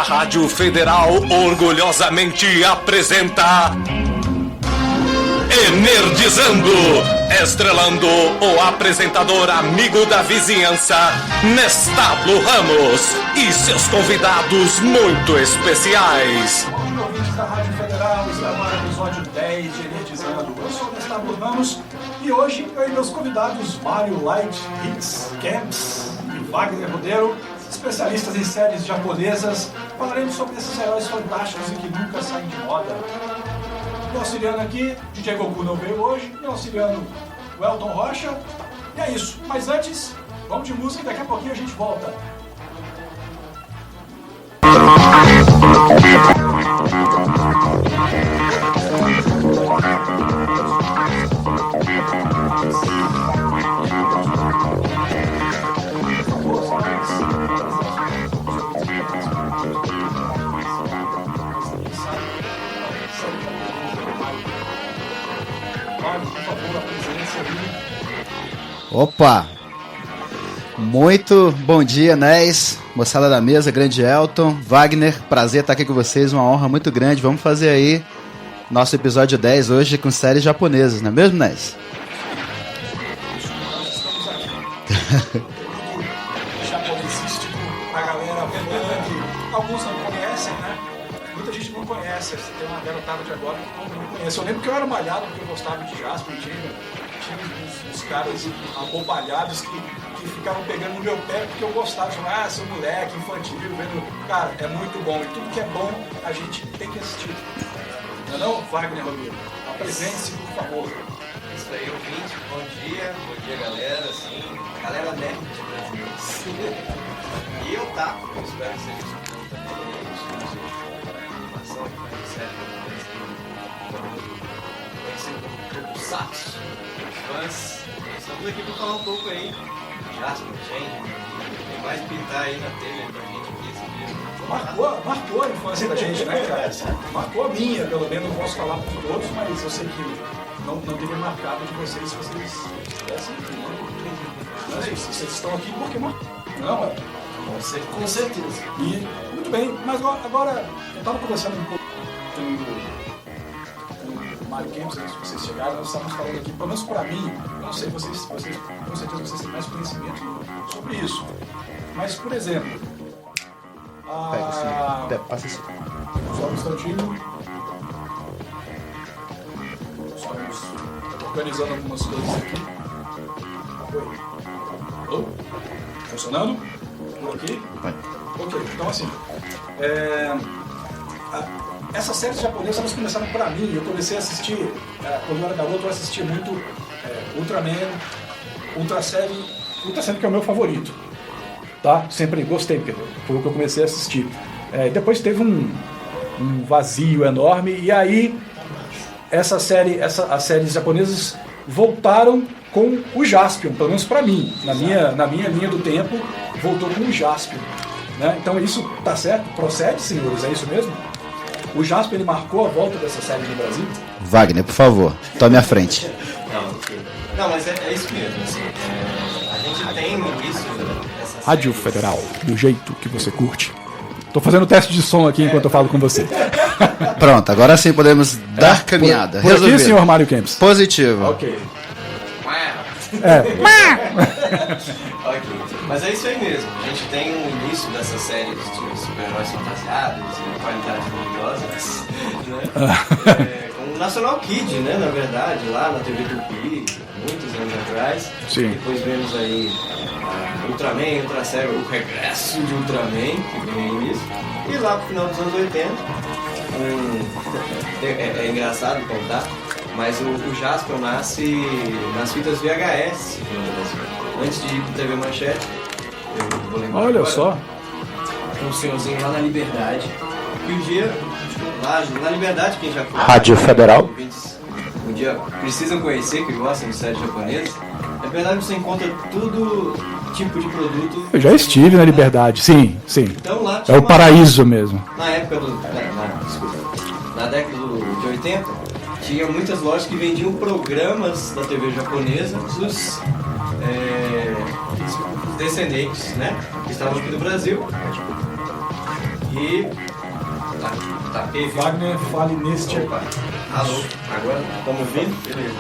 Rádio Federal orgulhosamente apresenta Energizando, estrelando o apresentador amigo da vizinhança, Nestábulo Ramos, e seus convidados muito especiais. Bom dia, ouvintes da Rádio Federal, está no episódio 10 de Energizando. Eu sou o Nestábulo Ramos e hoje eu e meus convidados Mário Light Hits Camps e Wagner Rodeiro, especialistas em séries japonesas, falaremos sobre esses heróis fantásticos e que nunca saem de moda. Me auxiliando aqui, DJ Goku não veio hoje, me auxiliando o Elton Rocha, e é isso. Mas antes, vamos de música e daqui a pouquinho a gente volta. Opa! Muito bom dia, Nes, moçada da mesa, grande Elton, Wagner, prazer estar aqui com vocês, uma honra muito grande. Vamos fazer aí nosso episódio 10 hoje com séries japonesas, não é mesmo, Nes? Japonesístico, a galera que alguns não conhecem, né? Muita gente não conhece, tem uma garotada de agora que não conhece. Eu lembro que eu era malhado porque eu gostava de Jasper, tinha uns caras abobalhados que ficavam pegando no meu pé porque eu gostava de falar, seu moleque, infantil, vendo. Cara, é muito bom. E tudo que é bom, a gente tem que assistir. Não é não, Wagner Rodrigo? Apresente-se, por favor. Isso aí, ouvinte, bom dia galera, assim, galera nerd brasileira. E eu taco, eu espero que seja escutando também, animação, série, conhecendo o Tokusatsu, fãs. Estamos aqui para falar um pouco aí, Jasper, Change, tem mais pintar aí na telha pra gente aqui esse dia. Marcou a infância da gente, né, cara? Marcou a minha, pelo menos não posso falar por todos, mas eu sei que não teria marcado de vocês se vocês estivessem aqui, né? Vocês estão aqui porque marcou. Não, é? Com certeza. E, muito bem, mas agora eu estava conversando um pouco com o Mário Campos, antes de vocês chegarem, nós estávamos falando aqui, pelo menos para mim, eu não sei, vocês com certeza vocês têm mais conhecimento sobre isso. Mas, por exemplo, Passa assim. só um instantinho. Estamos organizando algumas coisas aqui. Oi. Alô? Funcionando? Por aqui? Ok, então assim. Essas séries japonesas elas começaram pra mim. Eu comecei a assistir, quando eu era garoto, eu assistia muito Ultraman, Ultra Série que é o meu favorito. Tá? Sempre gostei, porque foi o que eu comecei a assistir. Depois teve um vazio enorme, e aí as séries japonesas voltaram com o Jaspion, pelo menos para mim, na minha linha do tempo, voltou com o Jaspion. Né? Então isso tá certo? Procede, senhores? É isso mesmo? O Jaspion ele marcou a volta dessa série no Brasil? Wagner, por favor, tome a frente. Não, mas é isso mesmo. Assim, a gente tem no início dessa Rádio Federal, do jeito que você curte. Tô fazendo teste de som aqui enquanto eu falo com você. Pronto, agora sim podemos dar caminhada. Por aqui, senhor Mário Campos. Positivo. Ok. Ok. Mas é isso aí mesmo. A gente tem um início dessas séries de super-heróis fantasiados e qualidade duvidosas, né? Com o National Kid, né? Na verdade, lá na TV Tupi, muitos anos atrás. Sim. Depois vemos aí Ultraman, Ultra Série, o regresso de Ultraman, que vem no início. E lá pro final dos anos 80, é engraçado contar, mas o Jasper nasce nas fitas VHS no Brasil. Antes de ir pro TV Manchete, eu vou lembrar. Olha agora, só. um senhorzinho lá na Liberdade. E um dia, lá na Liberdade, quem já foi... Rádio Federal. Um dia precisam conhecer, que gostam de séries japonesas. Na verdade, você encontra todo tipo de produto. Eu já estive na Liberdade, sim. Então, lá É o paraíso mesmo. Na época na década de 80, tinha muitas lojas que vendiam programas da TV japonesa dos descendentes, né? Que estavam aqui no Brasil. E... Tá ok? Wagner, fale neste... Opa. Alô? Agora? Estamos ouvindo? Beleza.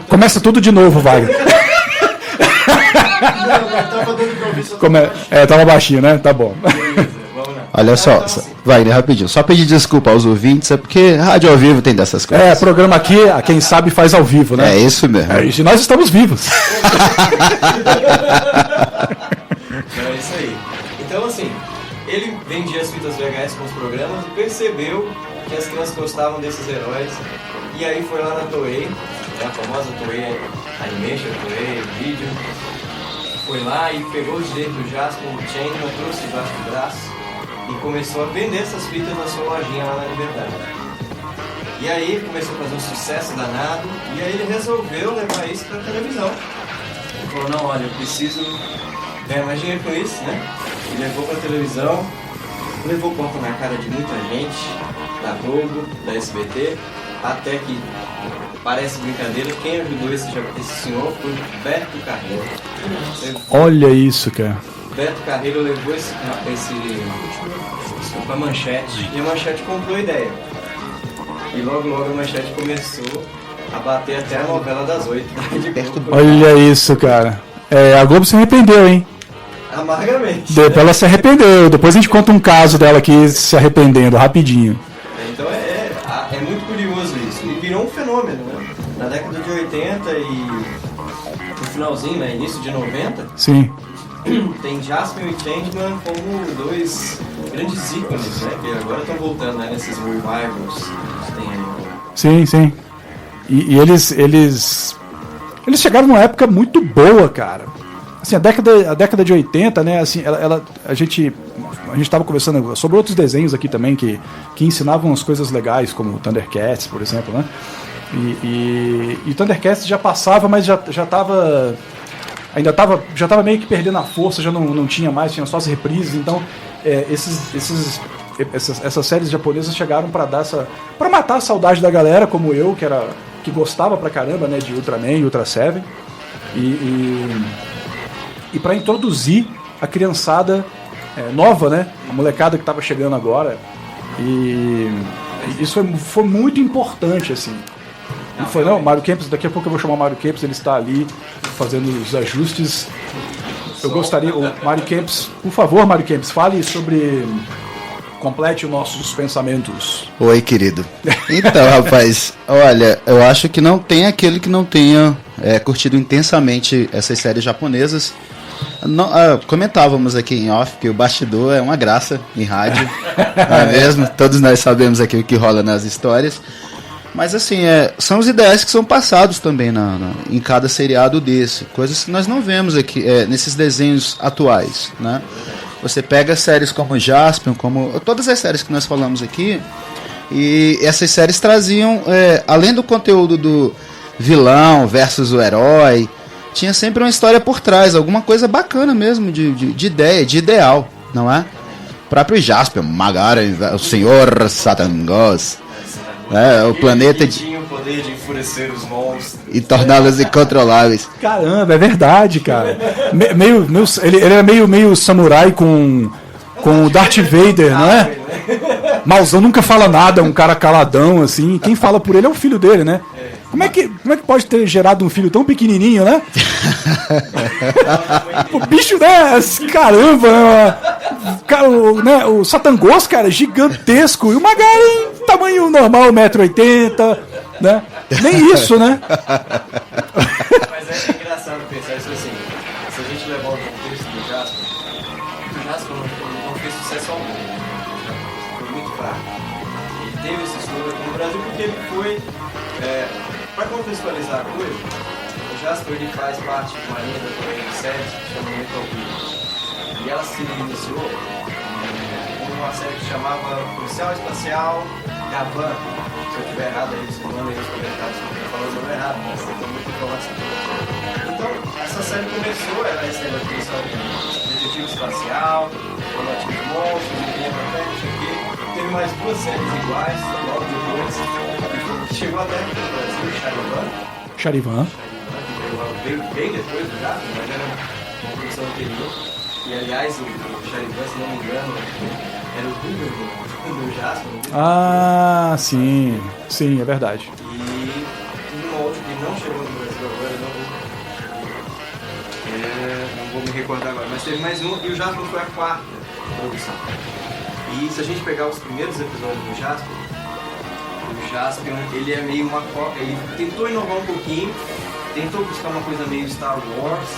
Começa tudo de novo, Wagner. Tava baixinho, né? Tá bom. Beleza, vamos lá. Olha só, Então, assim, Wagner, rapidinho. Só pedir desculpa aos ouvintes, é porque rádio ao vivo tem dessas coisas. Programa aqui, quem sabe faz ao vivo, né? É isso mesmo. E nós estamos vivos. Não, é isso aí. Então, assim, ele vendia as fitas VHS com os programas e percebeu que as crianças gostavam desses heróis. E aí foi lá na Toei, a famosa Toei Animation, Toei Video. Foi lá e pegou os direitos do Jasper, o Changeman, trouxe debaixo do braço e começou a vender essas fitas na sua lojinha lá na Liberdade. E aí começou a fazer um sucesso danado e aí ele resolveu levar isso pra televisão. Ele falou, não, olha, eu preciso ganhar mais dinheiro com isso, né? E levou pra televisão, levou copo na cara de muita gente, da Globo, da SBT, até que, parece brincadeira, quem ajudou esse senhor foi o Beto Carreiro. Olha isso, cara. Beto Carreiro levou esse pra Manchete e a Manchete comprou a ideia. E logo a Manchete começou a bater até a novela das 8 da Rede Globo. Olha isso, cara. A Globo se arrependeu, hein? Amargamente. Ela se arrependeu. Depois a gente conta um caso dela aqui se arrependendo, rapidinho. Então é muito curioso isso. E virou um fenômeno, né? Na década de 80 e no finalzinho, né? Início de 90, Sim. tem Jasper e Changeman como dois grandes ícones, né? Que agora estão voltando, né? Nesses revivals que tem aí. Sim. E eles chegaram numa época muito boa, cara. Assim, a década de 80, né? Assim, a gente estava conversando sobre outros desenhos aqui também que ensinavam as coisas legais, como Thundercats, por exemplo, né? E Thundercats já passava, mas já estava meio que perdendo a força, já não tinha mais, tinha só as reprises. Então, essas séries japonesas chegaram para matar a saudade da galera, como eu, que gostava pra caramba, né, de Ultraman e Ultra Seven, e para introduzir a criançada nova, né, a molecada que estava chegando agora, e isso foi muito importante, assim. E foi, Mario Campos, daqui a pouco eu vou chamar o Mario Campos, ele está ali fazendo os ajustes. Eu gostaria, o Mario Campos, por favor, Mario Campos, fale sobre... Complete os nossos pensamentos. Oi, querido. Então, rapaz, olha, eu acho que não tem aquele que não tenha curtido intensamente essas séries japonesas. Comentávamos aqui em off que o bastidor é uma graça em rádio, não é mesmo? Todos nós sabemos aqui o que rola nas histórias. Mas assim, são os ideais que são passados também em cada seriado desse. Coisas que nós não vemos aqui nesses desenhos atuais, né? Você pega séries como Jaspion, como todas as séries que nós falamos aqui, e essas séries traziam, além do conteúdo do vilão versus o herói, tinha sempre uma história por trás, alguma coisa bacana mesmo, de ideia, de ideal, não é? O próprio Jaspion, Magaren, o Senhor Satangos, o planeta tinha o poder de enfurecer os monstros e torná-los incontroláveis. Caramba, é verdade, cara. Ele era meio samurai com o Darth Vader, não é? Mauzão nunca fala nada, um cara caladão, assim. Quem fala por ele é o filho dele, né? Como é que pode ter gerado um filho tão pequenininho, né? O bicho, né? Caramba, né? O Satangos, cara, gigantesco. E o Magaren, tamanho normal, 1,80 m, né? Nem isso, né? Mas é engraçado pensar isso assim. Se a gente levar o contexto do Jasper não fez sucesso algum. Foi muito fraco. Ele teve esse estouro aqui no Brasil porque ele foi... Para contextualizar a coisa, o Jasper ele faz parte de uma linha da Toei de séries que chama Metal Gear. E ela se iniciou com uma série que chamava Policial Espacial Gavan. Se eu estiver errado aí, você manda aí nos comentários se eu estiver falando o nome errado, mas tem muita informação. Então, essa série começou, era esse negócio de policial detetive espacial, combate de monstros, não sei o quê. Teve mais duas séries iguais, logo depois. Chegou até aqui no Brasil, Charivan. Que veio bem depois do Jasper, mas era uma produção anterior. E aliás, o Charivan, se não me engano, era o Huberman do Jasper. Ah, sim, sim, é verdade. E uma outra que não chegou no Brasil agora, não vou me recordar agora, mas teve mais um, e o Jasper foi a quarta produção. E se a gente pegar os primeiros episódios do Jasper, o Jaspion, ele é meio uma... Ele tentou inovar um pouquinho, tentou buscar uma coisa meio Star Wars,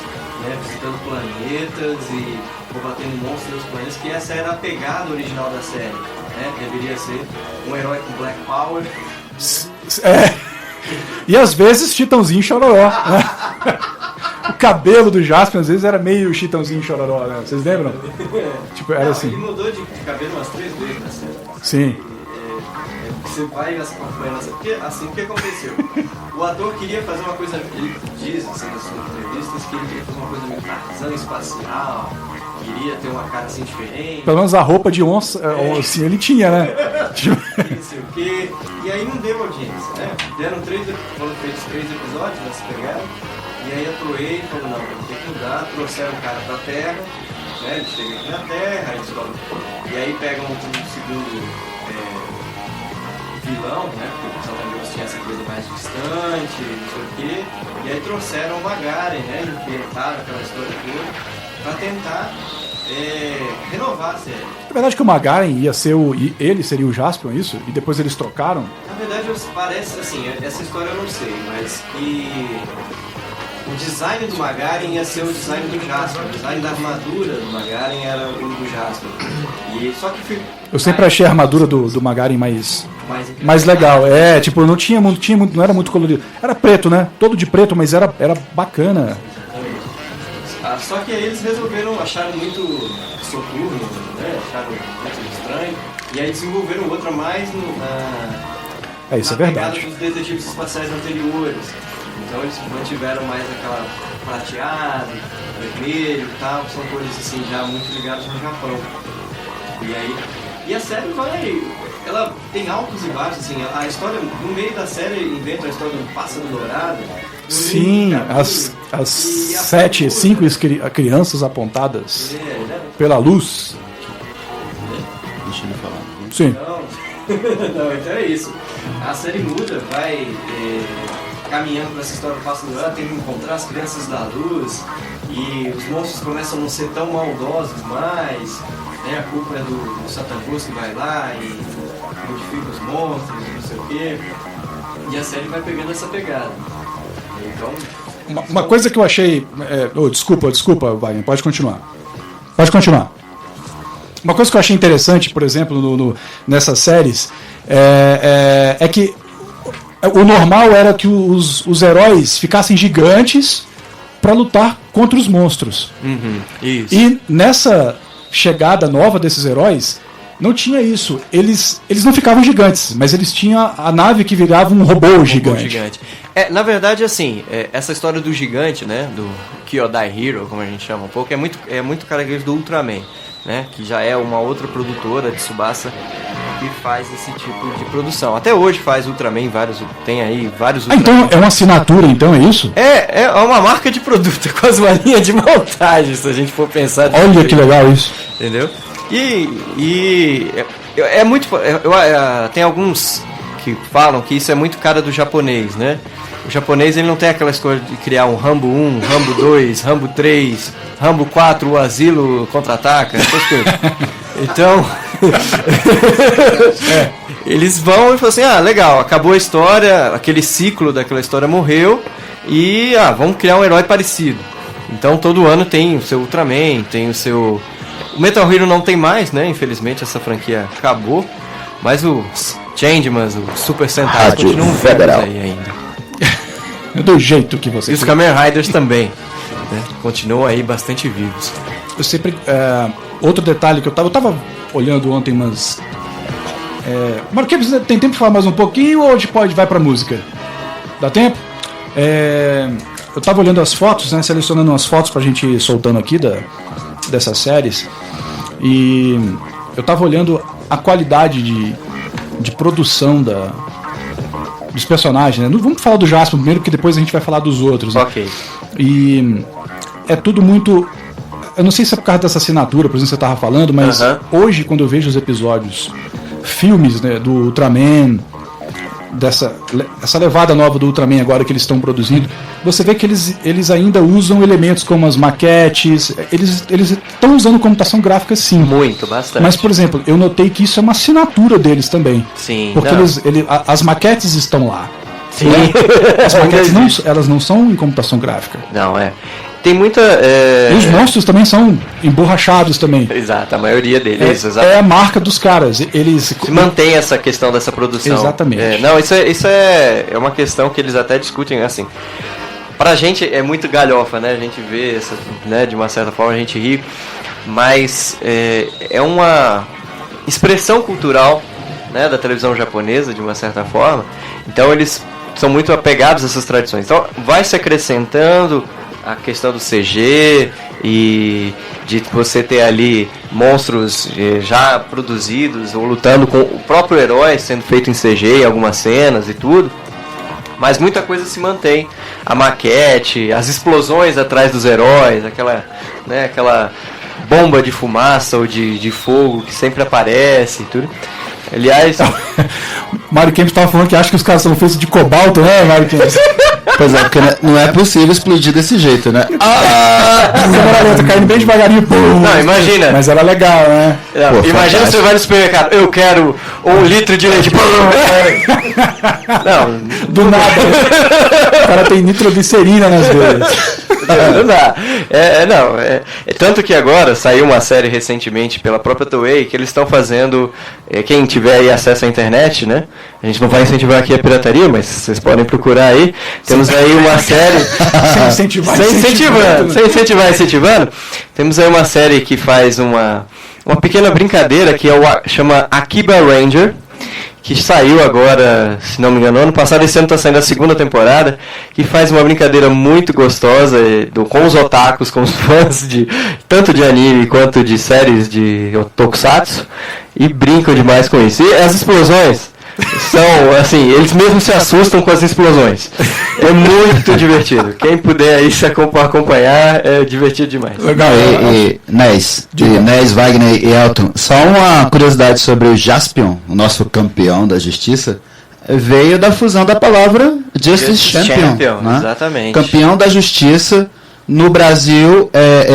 né, visitando planetas e combatendo monstros dos planetas, que essa era a pegada original da série, né? Deveria ser um herói com Black Power. E às vezes Chitãozinho Chororó, né? O cabelo do Jaspion às vezes era meio Chitãozinho Chororó, né? Vocês lembram? Tipo, era assim. Ele mudou de cabelo umas 3 vezes na série. Sim. Você vai acompanhando essa... Porque, assim, o que aconteceu? O ator queria fazer uma coisa... Ele diz, assim, nas suas entrevistas, que ele queria fazer uma coisa meio Tarzan espacial, queria ter uma cara, assim, diferente. Pelo menos a roupa de onça, assim, ele tinha, né? Não sei o quê. E aí não deu audiência, né? Foram feitos 3 episódios, elas pegaram, e aí a Toei falou, não, tem que mudar, trouxeram o cara pra Terra, né? Ele chega aqui na Terra, aí descobre... E aí pegam um segundo... vilão, né? Porque o Salvador tinha essa coisa mais distante, não sei o quê. E aí trouxeram o Magaren, né? Inventaram aquela história toda pra tentar renovar a série. É verdade que o Magaren ia ser ele seria o Jaspion, isso? E depois eles trocaram? Na verdade, parece assim, essa história eu não sei, mas que o design do Magaren ia ser o design do Jaspion. O design da armadura do Magaren era o do Jaspion. E só que eu sempre achei a armadura do Magaren mais legal. Tipo, não tinha muito, não era muito colorido. Era preto, né? Todo de preto, mas era bacana. Só que aí eles acharam muito soturno, né? Acharam muito estranho. E aí desenvolveram outra mais isso é na verdade. pegada dos detetives espaciais anteriores. Então eles mantiveram mais aquela prateado, vermelho e tal, são cores assim já muito ligadas no Japão. E a série ela tem altos e baixos, assim, a história, no meio da série, inventa a história do pássaro dourado. Sim, as 5 crianças apontadas pela luz. Deixa ele falar. Sim. Então é isso. A série muda, vai caminhando para essa história do pássaro dourado, tem que encontrar as crianças da luz, e os monstros começam a não ser tão maldosos mais, né? A culpa é do Satanás que vai lá e modifica os monstros, não sei o quê. E a série vai pegando essa pegada. Então, uma coisa que eu achei... Desculpa, Wagner, pode continuar. Uma coisa que eu achei interessante, por exemplo, nessas séries, é que o normal era que os heróis ficassem gigantes para lutar contra os monstros. Isso. E nessa chegada nova desses heróis, não tinha isso. Eles não ficavam gigantes, mas eles tinham a nave que virava um robô gigante. Na verdade, assim, essa história do gigante, né, do Kyodai Hero, como a gente chama um pouco, é muito característico do Ultraman, né, que já é uma outra produtora de Tsubasa que faz esse tipo de produção. Até hoje faz Ultraman, tem aí vários Ultraman. Então é uma assinatura, então, é isso? É uma marca de produto, é quase uma linha de montagem, se a gente for pensar. Olha que legal isso. Entendeu? E é muito... tem alguns que falam que isso é muito cara do japonês, né? O japonês, ele não tem aquela escolha de criar um Rambo 1, Rambo 2, Rambo 3, Rambo 4, o Asilo contra-ataca, essas coisas. Então, eles vão e falam assim, legal, acabou a história, aquele ciclo daquela história morreu, e vamos criar um herói parecido. Então todo ano tem o seu Ultraman, tem o seu... O Metal Hero não tem mais, né? Infelizmente essa franquia acabou, mas os Changemans, os Super Sentai continuam federal aí ainda. Do jeito que você... E os Kamen Riders também, né? Continuam aí bastante vivos. Eu sempre... outro detalhe que eu tava olhando ontem, mas... Marquinhos, tem tempo de falar mais um pouquinho ou vai pra música? Dá tempo? Eu tava olhando as fotos, né? Selecionando umas fotos pra gente ir soltando aqui dessas séries. E eu tava olhando a qualidade de produção dos personagens, né? Vamos falar do Jasper primeiro, porque depois a gente vai falar dos outros, né? Ok. E é tudo muito... eu não sei se é por causa dessa assinatura, por exemplo, você estava falando, mas hoje, quando eu vejo os episódios, filmes, né, do Ultraman, essa levada nova do Ultraman agora que eles estão produzindo, você vê que eles ainda usam elementos como as maquetes, eles estão usando computação gráfica sim. Muito, bastante. Mas, por exemplo, eu notei que isso é uma assinatura deles também. Sim. Porque as maquetes estão lá. Sim. As maquetes elas não são em computação gráfica. Não, tem muita... E os monstros também são emborrachados também. Exato, a maioria deles. É a marca dos caras. Eles se mantém essa questão dessa produção. Exatamente. Não, isso é uma questão que eles até discutem, assim. Pra gente é muito galhofa, né? A gente vê, né, de uma certa forma a gente ri, mas é uma expressão cultural, né, da televisão japonesa, de uma certa forma. Então eles são muito apegados a essas tradições. Então vai se acrescentando a questão do CG e de você ter ali monstros já produzidos ou lutando com o próprio herói sendo feito em CG em algumas cenas e tudo, mas muita coisa se mantém. A maquete, as explosões atrás dos heróis, aquela bomba de fumaça ou de fogo que sempre aparece e tudo. Aliás, Mário Kempis estava falando que acha que os caras são feitos de cobalto, né, Mário Kempis? Pois é, porque não é possível explodir desse jeito, né? Tá caindo bem devagarinho. Não, imagina. Mas era legal, né? Não, imagina você vai no supermercado, eu quero 1 litro de leite. Não, do nada. O cara tem nitroglicerina nas vezes. Não dá. Tanto que agora saiu uma série recentemente pela própria Toei que eles estão fazendo. Quem tiver aí acesso à internet, né? A gente não vai incentivar aqui a pirataria, mas vocês podem procurar aí. Temos aí uma série. Sem incentivar. Temos aí uma série que faz uma pequena brincadeira que chama Akiba Ranger, que saiu agora, se não me engano, ano passado. Esse ano está saindo a 2ª temporada, que faz uma brincadeira muito gostosa com os otakus, com os fãs tanto de anime quanto de séries de tokusatsu, e brincam demais com isso. E as explosões são, assim, eles mesmos se assustam com as explosões. É muito divertido. Quem puder aí se acompanhar, é divertido demais. Legal. Nés, Wagner e Elton, só uma curiosidade sobre o Jaspion, o nosso campeão da justiça, veio da fusão da palavra Justice Champion, né? Exatamente. Campeão da justiça. No Brasil,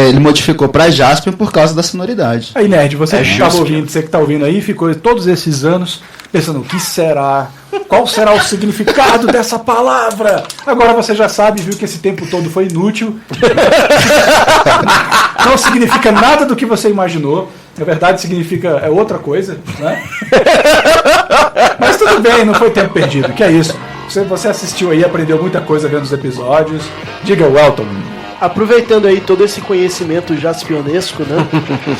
ele modificou para Jaspion por causa da sonoridade. Aí, Nerd, você que está ouvindo aí, ficou todos esses anos pensando, o que será? Qual será o significado dessa palavra? Agora você já sabe, viu que esse tempo todo foi inútil. Não significa nada do que você imaginou. Na verdade, significa outra coisa, né? Mas tudo bem, não foi tempo perdido. Que é isso? Você assistiu aí, aprendeu muita coisa vendo os episódios. Diga, Welton. Aproveitando aí todo esse conhecimento jaspionesco, né?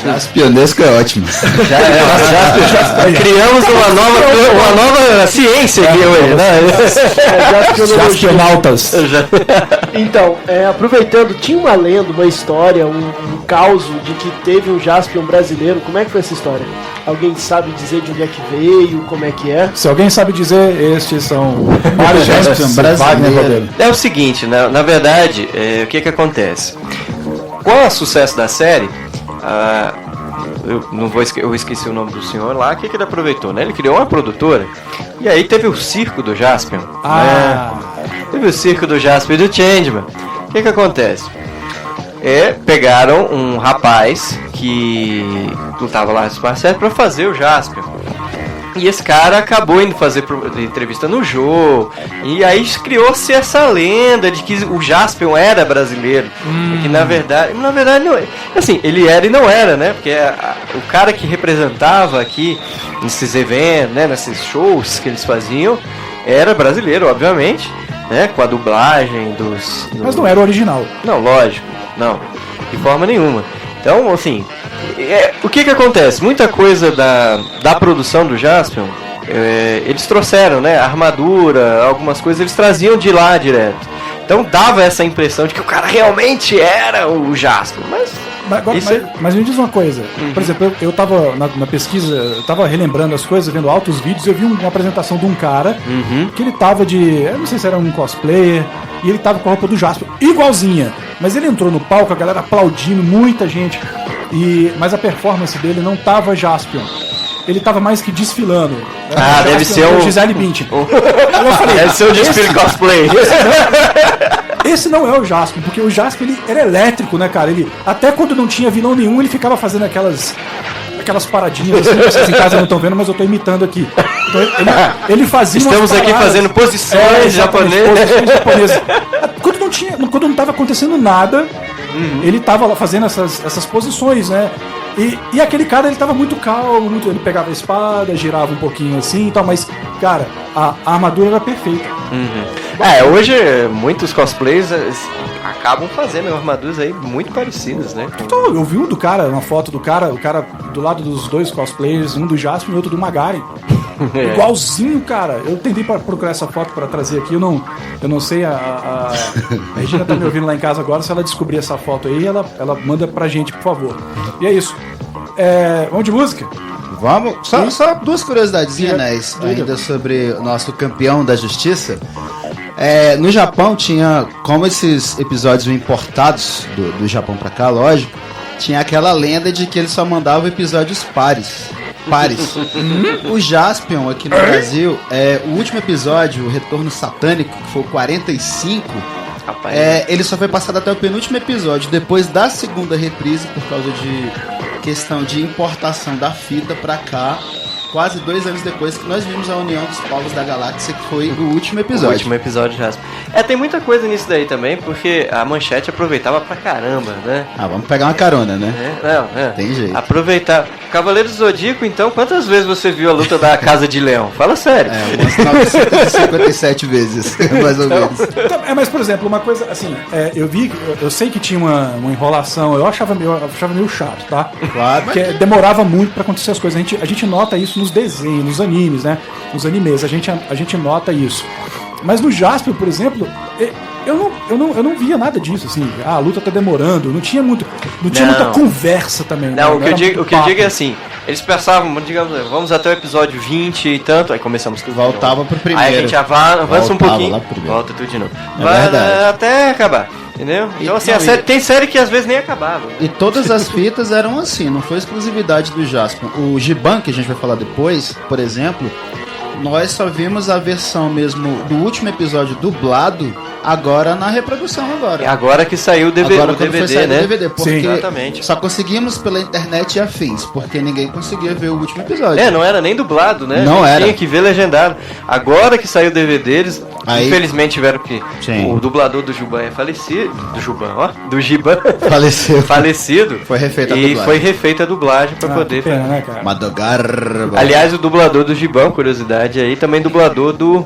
Jaspionesco é ótimo. Criamos uma nova ciência aqui hoje, né? Jaspionautas. Então, aproveitando, tinha uma lenda, uma história, um caos de que teve um Jaspion brasileiro. Como é que foi essa história? Alguém sabe dizer de onde é que veio, como é que é? Se alguém sabe dizer, estes são vários Jaspion brasileiros. É o seguinte, na verdade, o que acontece? Com o sucesso da série, eu esqueci o nome do senhor lá, o que ele aproveitou, né? Ele criou uma produtora, e aí teve o circo do Jaspion. Né? Teve o circo do Jaspion e do Changeman. O que acontece? Pegaram um rapaz que lutava lá para fazer o Jaspion. E esse cara acabou indo fazer entrevista no Jô. E aí criou-se essa lenda de que o Jaspion era brasileiro. Que na verdade não, assim, ele era e não era, né? Porque o cara que representava aqui nesses eventos, né, nesses shows que eles faziam, era brasileiro, obviamente, né? Com a dublagem Mas não era o original. Não, lógico, não, de forma nenhuma. Então, assim, o que acontece? Muita coisa da produção do Jaspion, eles trouxeram, né? A armadura, algumas coisas eles traziam de lá direto. Então dava essa impressão de que o cara realmente era o Jaspion. Mas me diz uma coisa. Por exemplo, eu tava na pesquisa, eu tava relembrando as coisas, vendo altos vídeos, eu vi uma apresentação de um cara que ele tava eu não sei se era um cosplayer, e ele tava com a roupa do Jaspion, igualzinha. Mas ele entrou no palco, a galera aplaudindo, muita gente. Mas a performance dele não tava Jaspion. Ele tava mais que desfilando. Ah, deve ser o Gisele Bündchen. Deve ser o Jaspion cosplay. Esse não é o Jaspion, porque o Jaspion ele era elétrico, né, cara? Ele, até quando não tinha vilão nenhum, ele ficava fazendo aquelas paradinhas assim, vocês em casa não estão vendo, mas eu tô imitando aqui. Então, ele fazia Estamos aqui fazendo posições japonesas. Quando não tava acontecendo nada, ele tava lá fazendo essas posições, né? E aquele cara, ele tava muito calmo, ele pegava a espada, girava um pouquinho assim e tal, mas, cara, a armadura era perfeita. Hoje muitos cosplays acabam fazendo armaduras aí muito parecidas, né? Então, eu vi uma foto do cara, o cara do lado dos dois cosplayers, um do Jaspion e outro do Magaren. Igualzinho, cara. Eu tentei procurar essa foto pra trazer aqui, eu não sei, a Regina tá me ouvindo lá em casa agora, se ela descobrir essa foto aí, ela manda pra gente, por favor. E é isso. Vamos de música? Vamos. Só duas curiosidades, Anéis, ainda sobre o nosso campeão da justiça. No Japão tinha, como esses episódios importados do Japão pra cá, lógico, tinha aquela lenda de que ele só mandava episódios pares. O Jaspion aqui no Brasil, o último episódio, o Retorno Satânico, que foi o 45, ele só foi passado até o penúltimo episódio, depois da segunda reprise, por causa de questão de importação da fita pra cá, quase 2 anos depois que nós vimos a União dos Povos da Galáxia, que foi o último episódio. O último episódio de Jaspion. Tem muita coisa nisso daí também, porque a Manchete aproveitava pra caramba, né? Vamos pegar uma carona, né? Tem jeito. Aproveitar. Cavaleiro do Zodíaco, então, quantas vezes você viu a luta da Casa de Leão? Fala sério. Umas 957 vezes, mais ou menos. Mas, por exemplo, uma coisa, assim, eu sei que tinha uma enrolação, eu achava meio chato, tá? Claro. Porque demorava muito pra acontecer as coisas. A gente nota isso nos desenhos, nos animes, né? Nos animes, a gente nota isso. Mas no Jaspion, por exemplo, eu não via nada disso, assim. A luta tá demorando, não tinha muita conversa também. Não, o que eu digo é assim, eles pensavam, digamos, vamos até o episódio 20 e tanto, aí começamos tudo. Voltava pro primeiro. Aí a gente avança um pouquinho, volta tudo de novo. Vai até acabar. Entendeu? Então assim, tem série que às vezes nem acabava. E todas as fitas eram assim, não foi exclusividade do Jaspion. O Giban, que a gente vai falar depois, por exemplo, nós só vimos a versão mesmo do último episódio dublado agora na reprodução agora. Agora que saiu o DVD, agora, quando foi sair né? O DVD, porque sim, exatamente. Só conseguimos pela internet e afins, porque ninguém conseguia ver o último episódio. Não era nem dublado, né? Não era. Tinha que ver legendado. Agora que saiu o DVD, eles infelizmente tiveram que... Sim. O dublador do Giban é falecido. Do Giban. Falecido. Foi refeita a dublagem. E foi refeita a dublagem pra poder... Pena, né, cara? Madogarba. Aliás, o dublador do Giban, curiosidade aí, também dublador do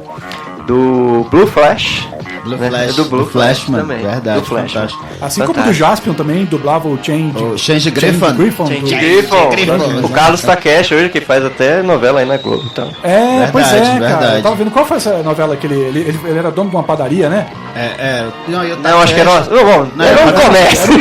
Blue Flash. Do Blue Flash, mano. Também. Verdade, Blue Flash. fantástico. Assim como do Jaspion também dublava o Change Griffon. O Carlos Takeshi hoje, que faz até novela aí na Globo. Então. Pois é, cara. Eu tava vendo qual foi essa novela que ele era dono de uma padaria, né? Não, acho que era um comércio.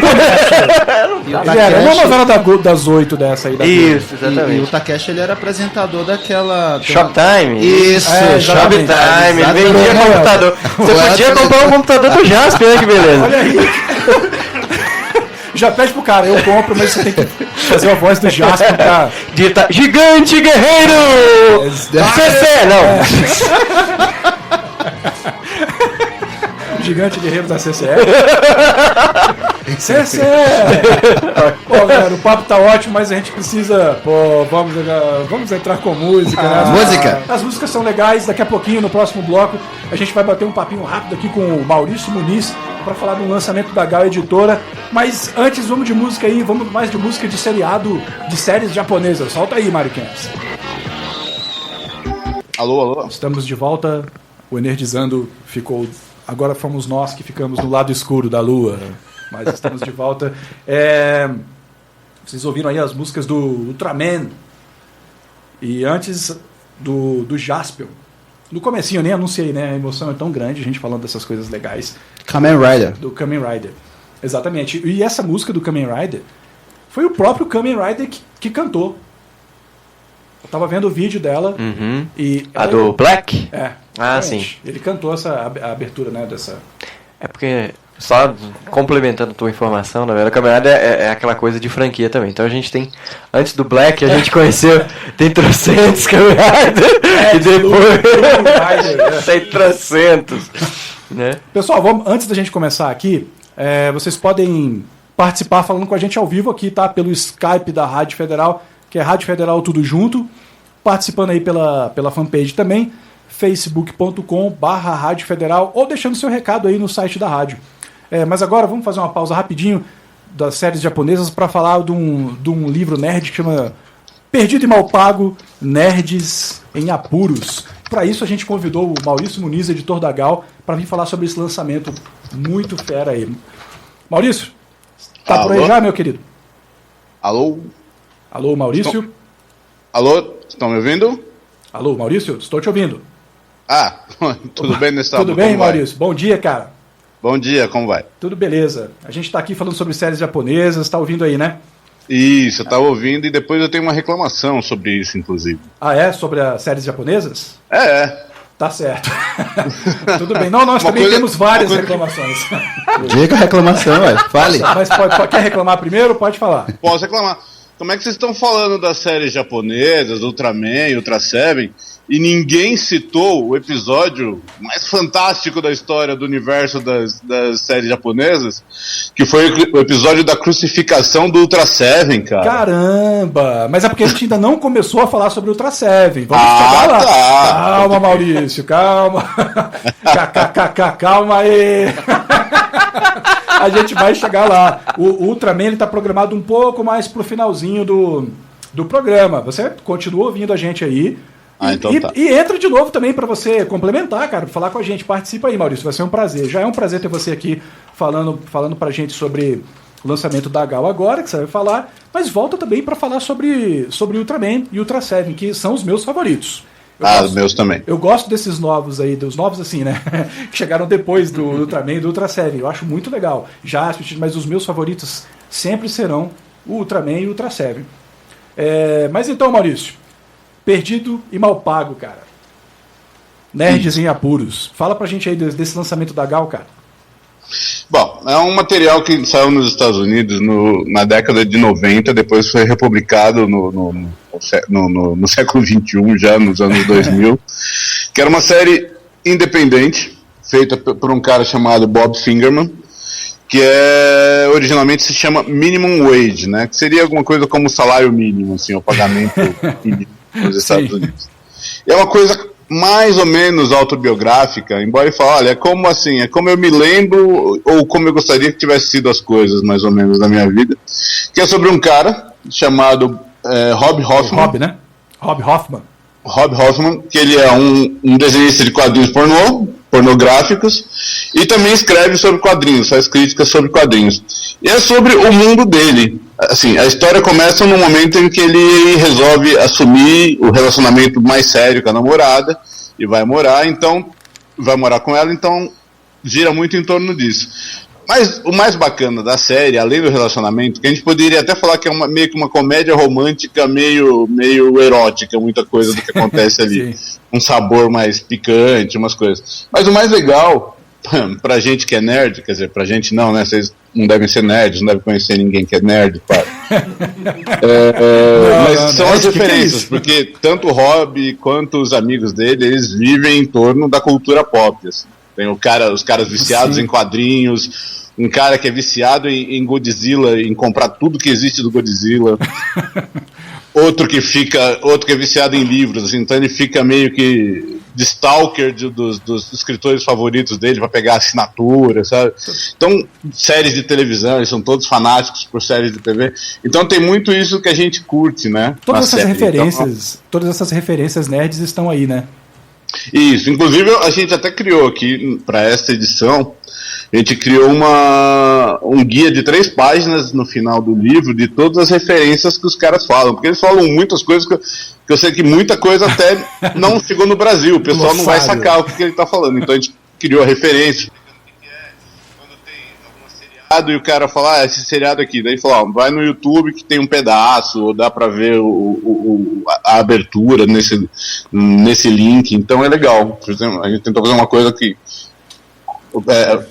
Era uma novela das 8 dessa aí. Isso, exatamente. E o Takeshi, ele era apresentador daquela... Shoptime. Isso, Shoptime. Ele vendia computador. Você podia comprar um computador do Jaspion, né? Que beleza. Olha aí. Já pede pro cara, eu compro, mas você tem que fazer a voz do Jaspion pra... Dita Gigante Guerreiro! CC, não. Gigante Guerreiro da CCE. CCE! Pô, galera, o papo tá ótimo, mas a gente precisa... Pô, vamos entrar com música, né? Música? As músicas são legais, daqui a pouquinho, no próximo bloco, a gente vai bater um papinho rápido aqui com o Maurício Muniz para falar do lançamento da Gal Editora. Mas antes, vamos de música aí, vamos mais de música de seriado, de séries japonesas. Solta aí, Mário Kempis. Alô? Estamos de volta, o Energizando ficou... Agora fomos nós que ficamos no lado escuro da lua, mas estamos de volta. Vocês ouviram aí as músicas do Ultraman e antes do Jaspion. No comecinho eu nem anunciei, né? A emoção é tão grande, a gente falando dessas coisas legais. Kamen Rider. Do Kamen Rider. Exatamente. E essa música do Kamen Rider foi o próprio Kamen Rider que cantou. Eu tava vendo o vídeo dela. Uhum. E a do Black? É. Ah, sim. Ele cantou essa a abertura, né, dessa... É porque, só complementando a tua informação, na verdade, a Kamen Rider é aquela coisa de franquia também. Então a gente tem, antes do Black, a gente conheceu, tem trocentos Kamen Rider, e depois tem trocentos, né? Pessoal, antes da gente começar aqui, vocês podem participar falando com a gente ao vivo aqui, tá? Pelo Skype da Rádio Federal, que é Rádio Federal tudo junto. Participando aí pela fanpage também, facebook.com/Rádio Federal, ou deixando seu recado aí no site da rádio. Mas agora vamos fazer uma pausa rapidinho das séries japonesas para falar de um livro nerd que chama Perdido e Mal Pago, Nerds em Apuros. Para isso a gente convidou o Maurício Muniz, editor da Gal, para vir falar sobre esse lançamento muito fera aí. Maurício, tá por aí já, meu querido? Alô? Alô, Maurício? Alô, estão me ouvindo? Alô, Maurício, estou te ouvindo. Ah, tudo bem nesse Tudo bem, Maurício? Bom dia, cara. Bom dia, como vai? Tudo beleza. A gente está aqui falando sobre séries japonesas, tá ouvindo aí, né? Isso, eu tava ouvindo e depois eu tenho uma reclamação sobre isso, inclusive. Ah, é? Sobre as séries japonesas? É. Tá certo. Tudo bem. Não, nós também temos várias reclamações. Diga a reclamação, fale. Mas quer reclamar primeiro? Pode falar. Posso reclamar. Como é que vocês estão falando das séries japonesas, Ultraman, Ultra Seven, e ninguém citou o episódio mais fantástico da história do universo das séries japonesas, que foi o episódio da crucificação do Ultra Seven, cara. Caramba! Mas é porque a gente ainda não começou a falar sobre Ultra Seven. Vamos chegar lá. Tá. Calma, Maurício, calma. Calma aí. A gente vai chegar lá. O Ultraman está programado um pouco mais pro finalzinho do programa. Você continua ouvindo a gente aí. Então tá. E entra de novo também para você complementar, cara, falar com a gente. Participa aí, Maurício, vai ser um prazer. Já é um prazer ter você aqui falando pra gente sobre o lançamento da Gal agora, que você vai falar, mas volta também para falar sobre Ultraman e Ultra Seven, que são os meus favoritos. Os meus também. Eu gosto desses novos aí, dos novos assim, né? Que chegaram depois do Ultraman e do Ultra Seven. Eu acho muito legal. Mas os meus favoritos sempre serão o Ultraman e o Ultra Seven. Mas então, Maurício, Perdido e Mal Pago, cara. Nerds em Apuros. Fala pra gente aí desse lançamento da Gal, cara. Bom, é um material que saiu nos Estados Unidos na década de 90, depois foi republicado no século XXI, já nos anos 2000, que era uma série independente, feita por um cara chamado Bob Fingerman, que originalmente se chama Minimum Wage, né, que seria alguma coisa como salário mínimo, assim, o pagamento mínimo nos Estados Unidos. E é uma coisa mais ou menos autobiográfica, embora ele fale, olha, é como eu me lembro, ou como eu gostaria que tivesse sido as coisas, mais ou menos, na minha vida, que é sobre um cara chamado Rob Hoffman. Rob Hoffman. Rob Hoffman, que ele é um desenhista de quadrinhos pornográficos, e também escreve sobre quadrinhos, faz críticas sobre quadrinhos. E é sobre o mundo dele. Assim, a história começa no momento em que ele resolve assumir o relacionamento mais sério com a namorada, e vai morar com ela, então gira muito em torno disso. Mas o mais bacana da série, além do relacionamento, que a gente poderia até falar que é meio que uma comédia romântica, meio erótica, muita coisa do que acontece ali. Um sabor mais picante, umas coisas. Mas o mais legal, pra gente que é nerd, quer dizer, pra gente não, né? Vocês não devem ser nerds, não devem conhecer ninguém que é nerd, claro. Mas são as referências, porque tanto o Rob quanto os amigos dele, eles vivem em torno da cultura pop, assim. Tem os caras viciados em quadrinhos, um cara que é viciado em Godzilla, em comprar tudo que existe do Godzilla. outro que é viciado em livros, assim, então ele fica meio que de stalker dos escritores favoritos dele para pegar assinatura, sabe? Então, séries de televisão, eles são todos fanáticos por séries de TV. Então tem muito isso que a gente curte, né? Todas essas referências nerds estão aí, né? Isso, inclusive a gente até criou aqui para esta edição, a gente criou um guia de 3 páginas no final do livro de todas as referências que os caras falam, porque eles falam muitas coisas que eu sei que muita coisa até não chegou no Brasil, o pessoal não vai sacar o que ele está falando, então a gente criou a referência. Quando tem algum seriado e o cara fala, esse seriado aqui, daí fala, vai no YouTube que tem um pedaço, ou dá pra ver a abertura nesse link, então é legal. Por exemplo, a gente tentou fazer uma coisa que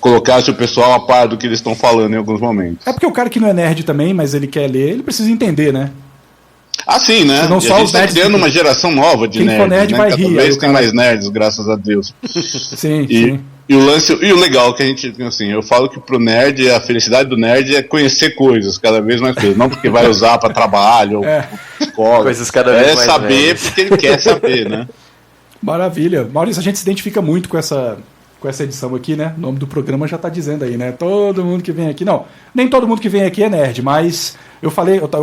colocasse o pessoal a par do que eles estão falando em alguns momentos. É porque o cara que não é nerd também, mas ele quer ler, ele precisa entender, né? Ah, sim, né? Não E só a gente os tá nerds criando que- uma geração nova de Quem for nerds, nerd né? vai Cada rir, aí vez o tem cara- mais nerds, graças a Deus. Sim, E, sim. e o legal é que a gente, assim, eu falo que pro nerd, a felicidade do nerd é conhecer coisas, cada vez mais coisas. Não porque vai usar para trabalho ou escola. Coisas cada vez é mais saber velhas. porque ele quer saber, né? Maravilha. Maurício, a gente se identifica muito com essa edição aqui, né? O nome do programa já tá dizendo aí, né? Todo mundo que vem aqui. Não, nem todo mundo que vem aqui é nerd, mas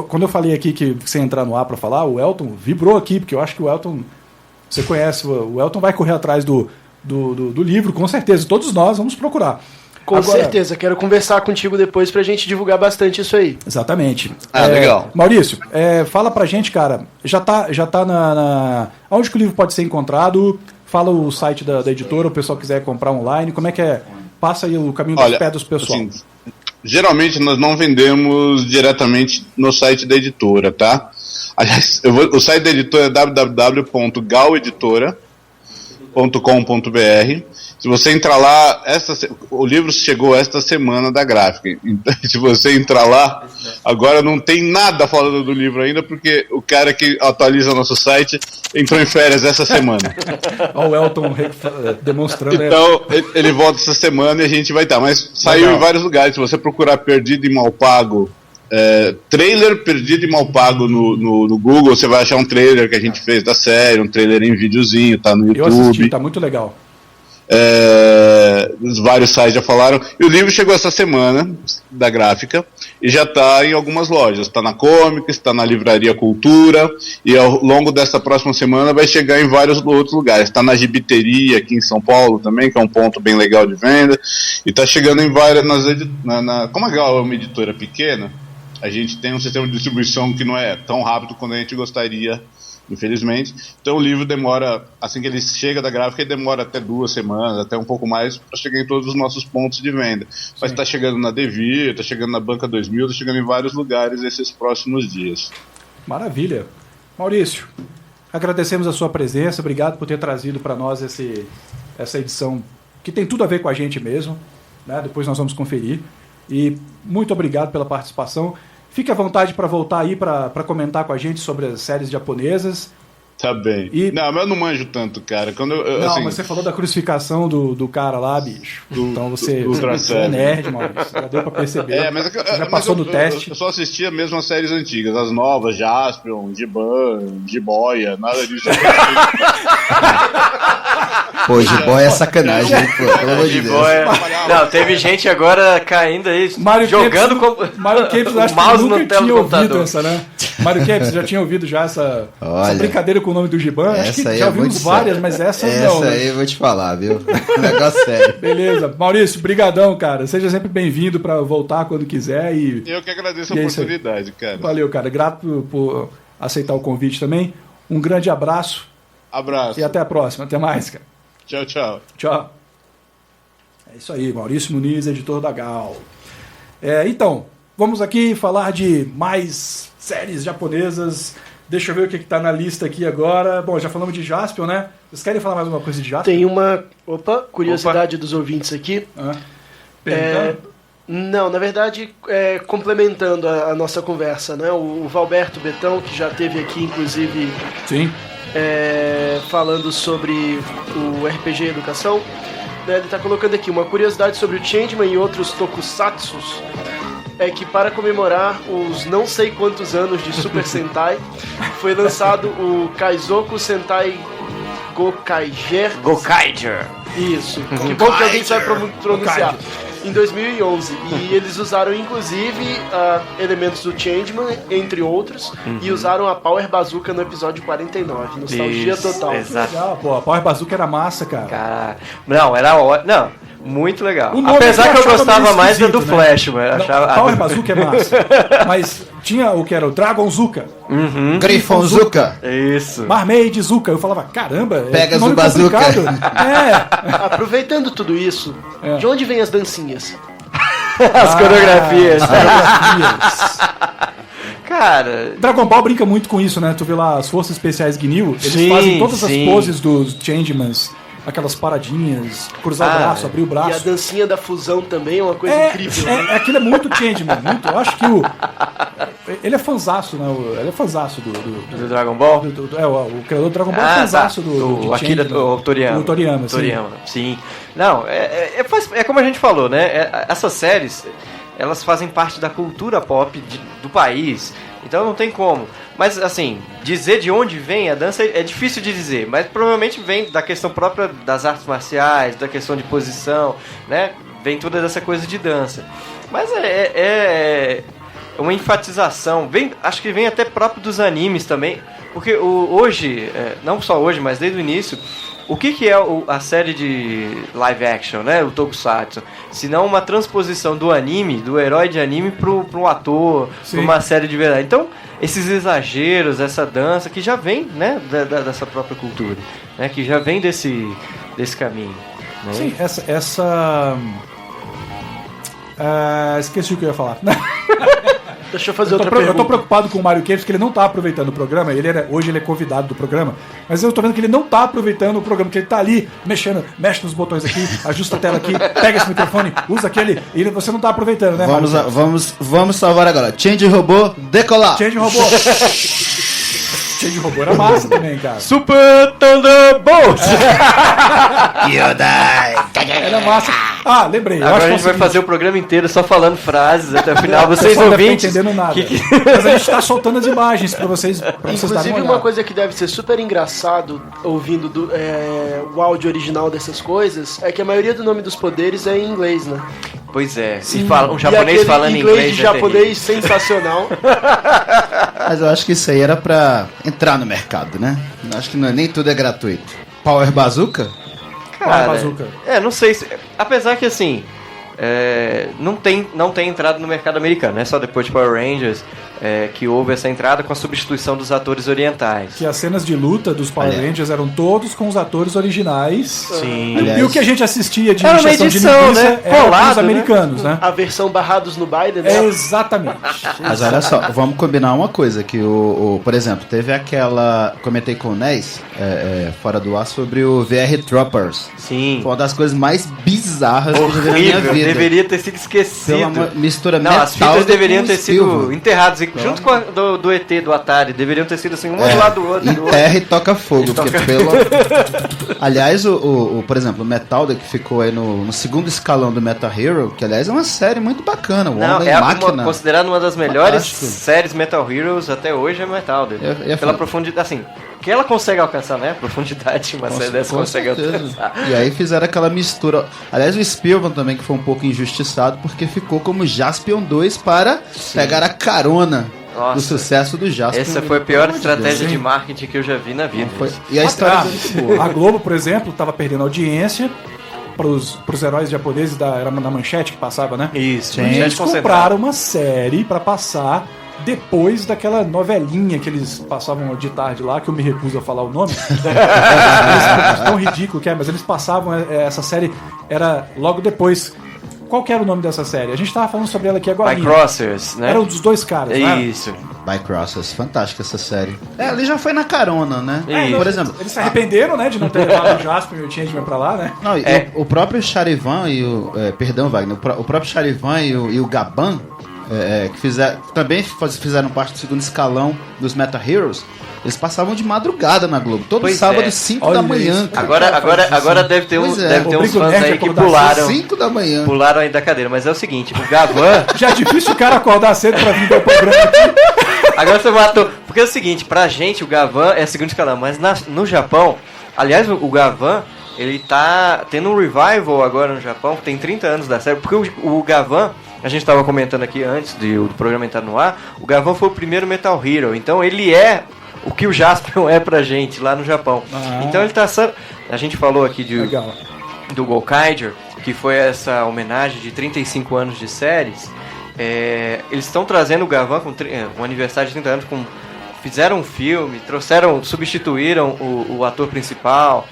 quando eu falei aqui que você ia entrar no ar pra falar, o Elton vibrou aqui, porque eu acho que o Elton, você conhece, o Elton vai correr atrás do livro, com certeza. Todos nós vamos procurar. Com Agora- certeza, quero conversar contigo depois pra gente divulgar bastante isso aí. Exatamente. Legal. Maurício, fala pra gente, cara, já tá onde que o livro pode ser encontrado? Fala o site da editora, o pessoal quiser comprar online, como é que é? Passa aí o caminho das pedras pro pessoal. assim, geralmente nós não vendemos diretamente no site da editora, tá? Aliás, o site da editora é www.galeditora.com.br. Se você entrar lá, o livro chegou esta semana da gráfica. Então, se você entrar lá, agora não tem nada falando do livro ainda, porque o cara que atualiza nosso site entrou em férias essa semana. Olha o Elton demonstrando. né? Então, ele volta essa semana e a gente vai estar. Mas saiu Legal. em vários lugares. Se você procurar Perdido e Mal Pago, trailer Perdido e Mal Pago no Google, você vai achar um trailer que a gente fez da série, um trailer em videozinho, tá no Eu YouTube. assisti, tá muito legal. Os vários sites já falaram. E o livro chegou essa semana da gráfica e já está em algumas lojas. Está na Comics, está na Livraria Cultura e ao longo dessa próxima semana vai chegar em vários outros lugares. Está na Gibiteria aqui em São Paulo também, que é um ponto bem legal de venda. E está chegando em várias. Como a Gal é uma editora pequena, a gente tem um sistema de distribuição que não é tão rápido quanto a gente gostaria, infelizmente. Então o livro demora, assim que ele chega da gráfica, ele demora até 2 semanas, até um pouco mais, para chegar em todos os nossos pontos de venda. Mas está chegando na Devir, está chegando na Banca 2000, está chegando em vários lugares esses próximos dias. Maravilha. Maurício, agradecemos a sua presença, obrigado por ter trazido para nós essa edição que tem tudo a ver com a gente mesmo, né? Depois nós vamos conferir. E muito obrigado pela participação. Fique à vontade para voltar aí para comentar com a gente sobre as séries japonesas. Tá bem. Não, mas eu não manjo tanto, cara. Quando Não, assim, mas você falou da crucificação do cara lá, bicho. Então você é nerd, Maurício. Já deu pra perceber. Mas você já passou no teste. Eu só assistia mesmo as séries antigas, as novas, Jaspion, Giban, Jiboia, nada disso. Pô, Jiboia é sacanagem, hein, pô, pelo amor de Deus. Não, teve gente agora caindo aí, jogando Mário Kempis, o acho que mouse nunca no tela tinha do ouvido computador. essa, né? Mário Kempis, você já tinha ouvido já essa brincadeira com o nome do Giban? Acho que Essa aí já é ouvimos muito várias, sério. mas essa Essa não. aí eu vou te falar, viu? Negócio sério. Beleza. Maurício, brigadão, cara. Seja sempre bem-vindo para voltar quando quiser. Eu que agradeço a é isso aí. oportunidade, cara. Valeu, cara. Grato por aceitar o convite também. Um grande abraço. Abraço. E até a próxima. Até mais, cara. Tchau, tchau. Tchau. É isso aí, Maurício Muniz, editor da Gal. Então, vamos aqui falar de mais séries japonesas. Deixa eu ver o que está na lista aqui agora. Bom, já falamos de Jaspion, né? Vocês querem falar mais alguma coisa de Jaspion? Tem uma curiosidade dos ouvintes aqui. Não, na verdade, complementando a nossa conversa, né? O Valberto Betão, que já esteve aqui, inclusive, Sim. Falando sobre o RPG Educação, né? Ele está colocando aqui uma curiosidade sobre o Changeman e outros tokusatsus, é que para comemorar os não sei quantos anos de Super Sentai, foi lançado o Kaizoku Sentai Gokaiger. Gokaiger. Isso, que bom que alguém sabe pronunciar. Em 2011. E eles usaram, inclusive, elementos do Changeman, entre outros, e usaram a Power Bazooka no episódio 49. Nostalgia total. Exato. Legal, pô. A Power Bazooka era massa, cara. Cara, não, era ótimo. Não, muito legal. O nome Apesar que eu achava gostava meio mais da do esquisito, né? Flash, mano. Não, Achava... Power Bazooka é massa. Mas tinha o que era o Dragonzuka. Grifonzuka. Isso. Marmaid Zuka. Eu falava, caramba, Pega que nome o bazooka. complicado. Aproveitando tudo isso, de onde vem as dancinhas? As coreografias. Cara, Dragon Ball brinca muito com isso, né? Tu vê lá as Forças Especiais Ginyu, eles Sim, fazem todas sim. as poses dos Changemans aquelas paradinhas, cruzar o braço, abrir o braço. E a dancinha da fusão também é uma coisa incrível. Né? Aquilo é muito Changeman, muito. Eu acho que ele é fanzaço, né? Ele é fanzaço Do Dragon Ball? O criador do Dragon Ball é fanzaço do Akira Toriyama. O Toriyama, sim. Não, é como a gente falou, né? Essas séries, elas fazem parte da cultura pop do país. Então não tem como. Mas, assim, dizer de onde vem a dança é difícil de dizer. Mas provavelmente vem da questão própria das artes marciais, da questão de posição, né? Vem toda essa coisa de dança. Mas é uma enfatização. Acho que vem até próprio dos animes também. Porque hoje, não só hoje, mas desde o início, o que é a série de live action, né? O Tokusatsu? Se não uma transposição do anime, do herói de anime para um ator, para uma série de verdade. Então, esses exageros, essa dança que já vem, né, dessa própria cultura, né? Que já vem desse caminho. Né? Sim, esqueci o que eu ia falar. Deixa eu fazer outra pergunta. Eu tô preocupado com o Mário Kempis, porque ele não tá aproveitando o programa. Hoje ele é convidado do programa, mas eu tô vendo que ele não tá aproveitando o programa, que ele tá ali mexe nos botões aqui, ajusta a tela aqui, pega esse microfone, usa aquele, e você não tá aproveitando, né, Mário? Vamos salvar agora. Change Robô, decolar. Change Robô. Change Robô era massa também, cara. Super Thunderbolt! Era massa. Lembrei. Agora a gente vai fazer o programa inteiro só falando frases até o final. Vocês ouvintes... Não entendendo nada. Mas a gente tá soltando as imagens pra vocês darem uma Inclusive, olhada. uma coisa que deve ser super engraçado ouvindo o áudio original dessas coisas é que a maioria do nome dos poderes é em inglês, né? Pois é. E um japonês falando inglês de japonês sensacional. Mas eu acho que isso aí era pra entrar no mercado, né? Eu acho que nem tudo é gratuito. Power Bazooka? Cara, Bazooka. Não sei se... Apesar que, assim... não tem entrado no mercado americano, é só depois de Power Rangers que houve essa entrada com a substituição dos atores orientais. Que as cenas de luta dos Power Rangers eram todos com os atores originais. Sim. E o que a gente assistia de era uma injeção de edição, linguiça né? era Colado, os americanos, né? A versão barrados no Biden, né? Exatamente. Mas olha só, vamos combinar uma coisa, que por exemplo, teve aquela... Comentei com o Nés, fora do ar, sobre o VR Troopers. Sim. Foi uma das coisas mais bizarras que eu já vi na minha vida. Deveria ter sido esquecido. Mistura não, metal. As fitas deveriam ter sido Spielberg. Enterradas junto com a do ET, do Atari. Deveriam ter sido assim, um do lado do outro. Enterra e toca fogo. Porque aliás, por exemplo, o Metalda, que ficou aí no segundo escalão do Metal Hero, que aliás é uma série muito bacana. Considerada uma das melhores Fantástico. séries Metal Heroes até hoje é Metalda. Pela profundidade, assim, que ela consegue alcançar, né? Profundidade, uma série dessa consegue alcançar. E aí fizeram aquela mistura. Aliás, o Spielberg também, que foi um pouco injustiçado, porque ficou como Jaspion 2 para pegar a carona do sucesso do Jaspion. Essa foi a pior estratégia de marketing que eu já vi na vida. E a história a Globo, por exemplo, estava perdendo audiência pros heróis japoneses era na Manchete que passava, né? Isso. Eles compraram uma série para passar depois daquela novelinha que eles passavam de tarde lá, que eu me recuso a falar o nome. Tão ridículo que é, mas eles passavam essa série, era logo depois. Qual que era o nome dessa série? A gente tava falando sobre ela aqui agora. Bycrossers, né? Era um dos dois caras, né? Isso. Bycrossers, fantástica essa série. Ali já foi na carona, né? Por exemplo, eles se arrependeram, né, de não ter levado o Jasper e o Changeman pra lá, né? Não, o próprio Charivan e o... perdão, Wagner. O próprio Charivan e o Gaban, que também fizeram parte do segundo escalão dos Metal Heroes, eles passavam de madrugada na Globo. Todo sábado, 5 da manhã. Agora deve ter uns fãs aí que 5 da manhã. Pularam aí da cadeira. Mas é o seguinte, o Gavan... Já é difícil o cara acordar cedo pra vir dar o programa aqui. Agora você matou. Porque é o seguinte, pra gente o Gavan é segundo escalão, mas no Japão, aliás, o Gavan, ele tá tendo um revival agora no Japão, que tem 30 anos da série, porque o Gavan, a gente tava comentando aqui antes do programa entrar no ar, o Gavan foi o primeiro Metal Hero, então ele é o que o Jaspion é pra gente lá no Japão. Então ele tá... A gente falou aqui do Gokaiger, que foi essa homenagem de 35 anos de séries. Eles estão trazendo o Gavan com um aniversário de 30 anos, fizeram um filme, substituíram o ator principal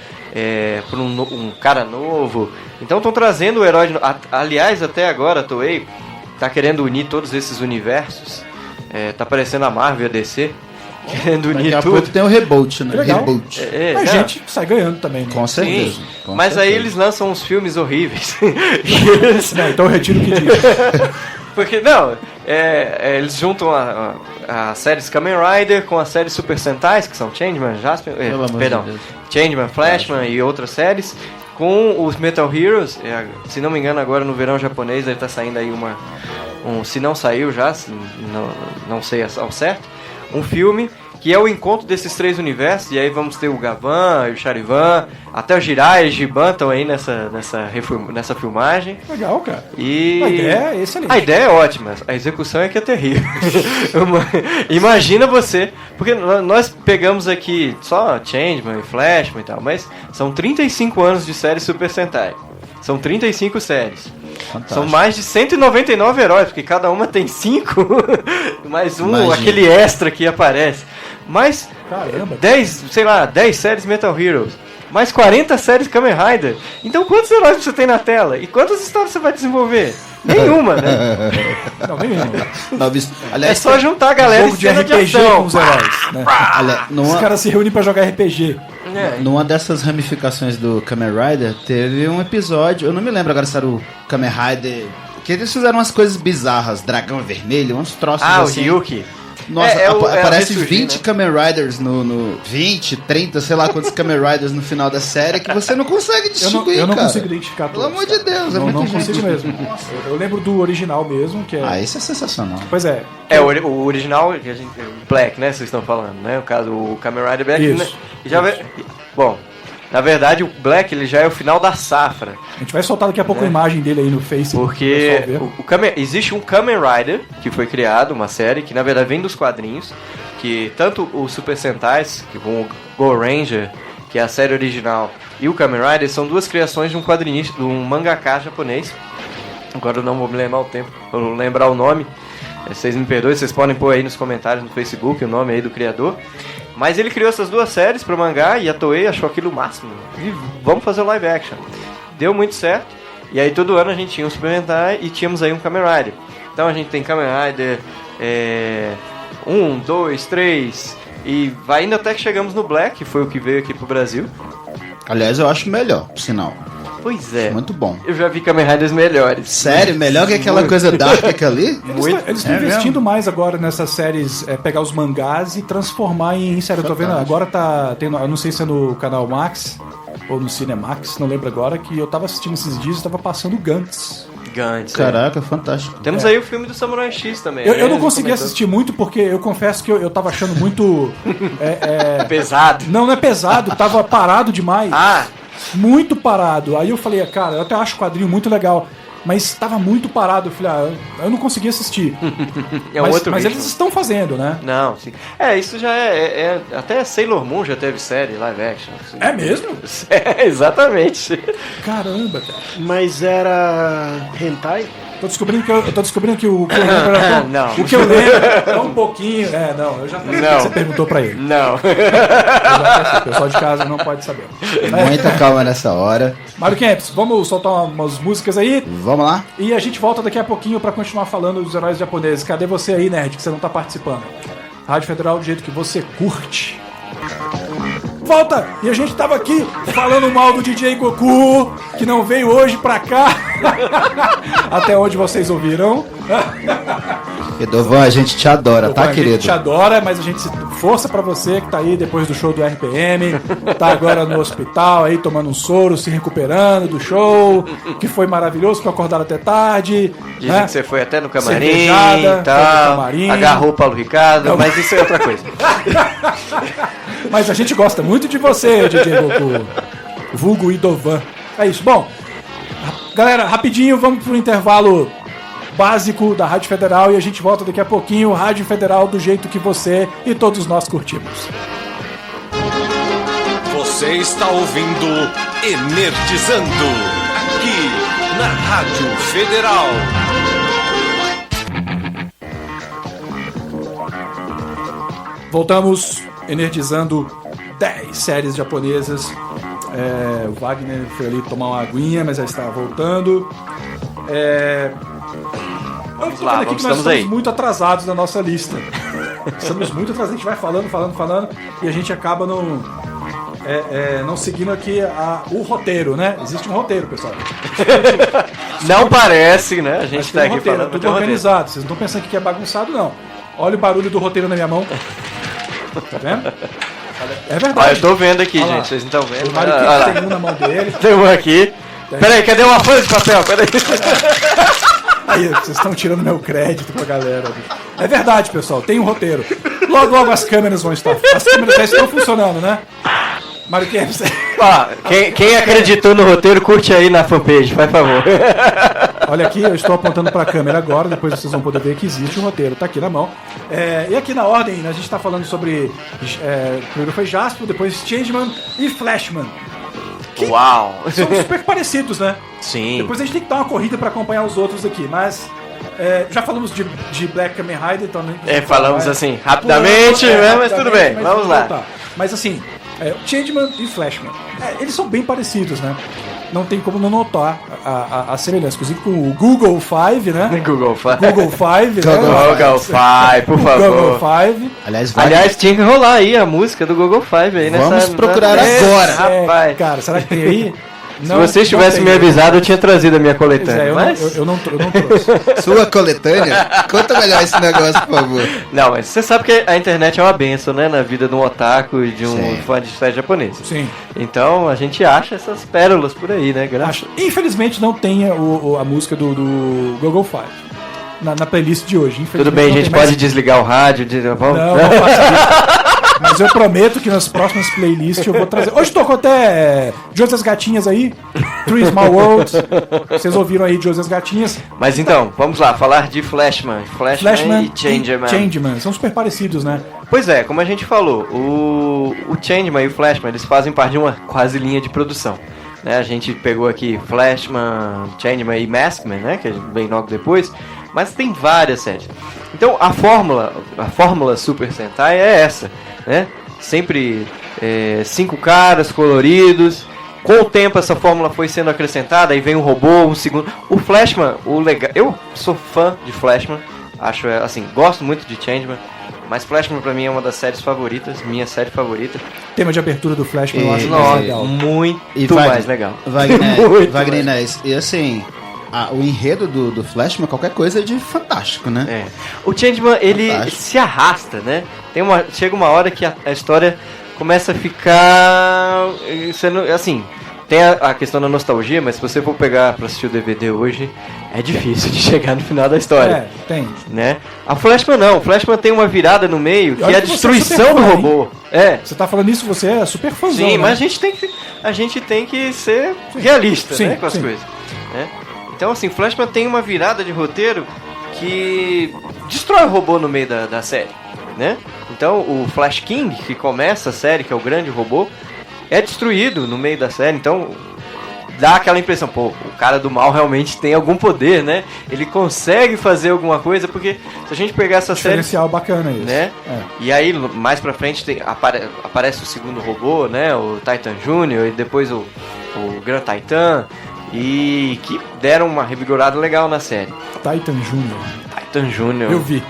por um cara novo. Então estão trazendo o herói. Aliás, até agora a Toei tá querendo unir todos esses universos. Tá parecendo a Marvel e a DC. querendo Daqui unir a tudo. pouco tem o reboot, né? Legal. Reboot. A Não, gente sai ganhando também, né? Com certeza. sim. com Mas aí certeza. eles lançam uns filmes horríveis. Não, então eu retiro o que disse. Porque, não, eles juntam a séries Kamen Rider com a série Super Sentais, que são Changeman, Jasper, Pelo amor perdão, de Deus. Changeman, Flashman e outras séries, com os Metal Heroes, se não me engano agora no verão japonês ele tá saindo aí se não saiu já, não sei ao certo, um filme que é o encontro desses três universos, e aí vamos ter o Gavan, o Charivan, até o Jiraiya e o Giban estão aí nessa filmagem. Legal, cara. E A ideia é excelente. a ideia é ótima, a execução é que é terrível. Imagina você, porque nós pegamos aqui só Changeman e Flashman e tal, mas são 35 anos de série Super Sentai. São 35 séries. Fantástico. São mais de 199 heróis, porque cada uma tem 5, mais um, Imagina. aquele extra que aparece. Mais Caramba. 10 séries Metal Heroes. Mais 40 séries Kamen Rider. Então quantos heróis você tem na tela? E quantas histórias você vai desenvolver? Nenhuma, né? Não, nenhum. É Aliás, só juntar a galera Jogo e de cena de RPG ação. com os heróis, né? olha, Os caras se reúnem pra jogar RPG. numa dessas ramificações do Kamen Rider, teve um episódio, eu não me lembro agora se era o Kamen Rider, que eles fizeram umas coisas bizarras, dragão vermelho, uns troços Ah, assim. o Ryuki. Nossa, É a aparece ressurgir, 20 né? Kamen Riders no 20, 30, sei lá quantos Kamen Riders no final da série que você não consegue distinguir, Eu não cara. consigo identificar Pelo todos, amor de cara. Deus, é Não, muita não gente. consigo mesmo. Eu lembro do original mesmo, que é... Ah, isso é sensacional. Pois é. O original, que a gente, o Black, né? Vocês estão falando, né? O caso, o Kamen Rider Black. Isso. Né? Bom, na verdade, o Black ele já é o final da safra. A gente vai soltar daqui a pouco a imagem dele aí no Facebook. Porque pro pessoal ver. existe um Kamen Rider que foi criado, uma série que na verdade vem dos quadrinhos, que tanto o Super Sentais, que com o Go Ranger, que é a série original, e o Kamen Rider são duas criações de um quadrinista, de um mangaka japonês. Agora eu não vou me lembrar o tempo, eu vou lembrar o nome. Vocês me perdoem, vocês podem pôr aí nos comentários no Facebook o nome aí do criador. Mas ele criou essas duas séries pro mangá e a Toei achou aquilo o máximo. E vamos fazer o live action. Deu muito certo. E aí todo ano a gente tinha um Super Sentai e tínhamos aí um Kamen Rider. Então a gente tem Kamen Rider 1, 2, 3 e vai indo até que chegamos no Black, que foi o que veio aqui pro Brasil. Aliás, eu acho melhor, por sinal. Pois é. Muito bom. Eu já vi Kamen Riders melhores. Sério? Melhor que aquela coisa dark que ali? Eles estão investindo mais agora nessas séries, pegar os mangás e transformar em série. Eu tô vendo, agora tá tendo, eu não sei se é no canal Max ou no Cinemax, não lembro agora, que eu tava assistindo esses dias e tava passando Gantz. Gantz. Caraca, fantástico. Temos aí o filme do Samurai X também. Eu né? não consegui Comentou. assistir muito porque eu confesso que eu tava achando muito. Pesado. Não é pesado, tava parado demais. Ah, Muito parado. Aí eu falei, cara, eu até acho o quadrinho muito legal. Mas tava muito parado. Eu falei, eu não consegui assistir. é um outro mas ritmo. eles estão fazendo, né? Não, sim. Isso já até Sailor Moon já teve série live action. Assim. É mesmo? Exatamente. Caramba, cara. Mas era hentai? Eu tô descobrindo que o que eu lembro era Não. o que eu lembro é um pouquinho. Não, eu já sei Não. que você perguntou pra ele. Não. Eu já sei, o pessoal de casa não pode saber. Muita calma nessa hora. Mário Kempis, vamos soltar umas músicas aí Vamos lá? e a gente volta daqui a pouquinho pra continuar falando dos heróis japoneses. Cadê você aí, nerd, que você não tá participando? Rádio Federal do jeito que você curte. Volta! E a gente tava aqui falando mal do DJ Goku, que não veio hoje pra cá. Até onde vocês ouviram. Edovan, a gente te adora, tá, A gente querido? te adora, mas a gente força pra você que tá aí depois do show do RPM, tá agora no hospital aí tomando um soro, se recuperando do show, que foi maravilhoso, que acordaram até tarde. Dizem né? que você foi até no camarim Cervejada, e foi no tal. camarim. Agarrou o Paulo Ricardo, mas isso é outra coisa. Mas a gente gosta muito de você, DJ Goku. Vulgo Idovan. É isso. Bom, galera, rapidinho, vamos pro intervalo básico da Rádio Federal e a gente volta daqui a pouquinho. Rádio Federal do jeito que você e todos nós curtimos. Você está ouvindo Energizando, aqui na Rádio Federal. Voltamos energizando 10 séries japonesas. O Wagner foi ali tomar uma aguinha, mas já está voltando. Eu tô lá, vendo aqui que nós estamos estamos aí. muito atrasados na nossa lista. Estamos muito atrasados, a gente vai falando, e a gente acaba não seguindo aqui o roteiro, né? Existe um roteiro, pessoal. Não parece, né? A gente Acho que tá tem um aqui roteiro, falando. tudo tem um roteiro. organizado. Vocês não estão pensando que é bagunçado, não. Olha o barulho do roteiro na minha mão. Tá vendo? É Ó, verdade. eu tô vendo aqui, Olha lá. gente. Vocês não estão vendo. O Mário Olha lá. tem um na mão dele. Tem um aqui. Peraí, cadê uma folha de papel? Peraí. Aí, vocês estão tirando meu crédito pra galera. É verdade, pessoal, tem um roteiro. Logo as câmeras vão estar. As câmeras já estão funcionando, né? Mário Kempis. Ó, quem acreditou no roteiro, curte aí na fanpage, faz favor. Olha aqui, eu estou apontando para a câmera agora, depois vocês vão poder ver que existe um roteiro, tá aqui na mão. E aqui na ordem, né, a gente está falando sobre. Primeiro foi Jasper, depois Changeman e Flashman. Uau! São super parecidos, né? Sim. Depois a gente tem que dar uma corrida para acompanhar os outros aqui, mas. Já falamos de Black Kamen Rider, então. Falamos assim, rapidamente, mas tudo bem, vamos lá. Voltar. Mas assim, Changeman e Flashman, eles são bem parecidos, né? Não tem como não notar a semelhança, inclusive com o Google Five, né? Google Five. Google Five, Google Five, por favor. Google Five. Aliás, Tinha que rolar aí a música do Google Five aí, né? Vamos procurar agora. Rapaz. Cara, será que tem aí? Se vocês tivessem me avisado, eu tinha trazido a minha coletânea. Eu não trouxe. Sua coletânea? Conta melhor esse negócio, por favor. Não, mas você sabe que a internet é uma benção, né? Na vida de um otaku e de um Sim. fã de série japonês. Sim. Então a gente acha essas pérolas por aí, né? Graças. Infelizmente não tem a música do Google Five na playlist de hoje. Tudo bem, a gente pode desligar o rádio. Vamos... Não faça isso. Mas eu prometo que nas próximas playlists eu vou trazer. Hoje tocou até Josie as Gatinhas aí, Three Small Worlds. Vocês ouviram aí Josie as Gatinhas. Mas então, vamos lá, falar de Flashman e Changeman. São super parecidos, né? Pois é, como a gente falou, o Changeman e o Flashman, eles fazem parte de uma quase linha de produção. Né? A gente pegou aqui Flashman, Changeman e Maskman, né? Que vem logo depois. Mas tem várias séries. Então a fórmula Super Sentai é essa, né? Sempre 5 caras coloridos. Com o tempo essa fórmula foi sendo acrescentada, aí vem um robô, um segundo. O Flashman, eu sou fã de Flashman, acho assim, gosto muito de Changeman, mas Flashman pra mim é uma das séries favoritas, minha série favorita. O tema de abertura do Flashman eu acho Nossa, legal. muito mais legal. Wagner Inés, e assim, o enredo do Flashman, qualquer coisa é de fantástico, né? O Changeman, ele se arrasta, né? Chega uma hora que a história começa a ficar sendo, assim, tem a questão da nostalgia, mas se você for pegar pra assistir o DVD hoje, é difícil de chegar no final da história. Tem. Né? A Flashman não, o Flashman tem uma virada no meio, que é a destruição do robô. Você tá falando isso, você é super fãzão. Sim, né? mas a gente tem que ser realista, né, com as coisas. Né? Então, assim, Flashman tem uma virada de roteiro que destrói o robô no meio da série, né? Então, o Flash King, que começa a série, que é o grande robô, é destruído no meio da série. Então, dá aquela impressão, pô, o cara do mal realmente tem algum poder, né? Ele consegue fazer alguma coisa, porque se a gente pegar essa série... Diferencial bacana isso. Né? E aí, mais pra frente, aparece o segundo robô, né? O Titan Jr. e depois o Grand Titan... E que deram uma revigorada legal na série. Titan Jr. Titan Jr. Eu vi.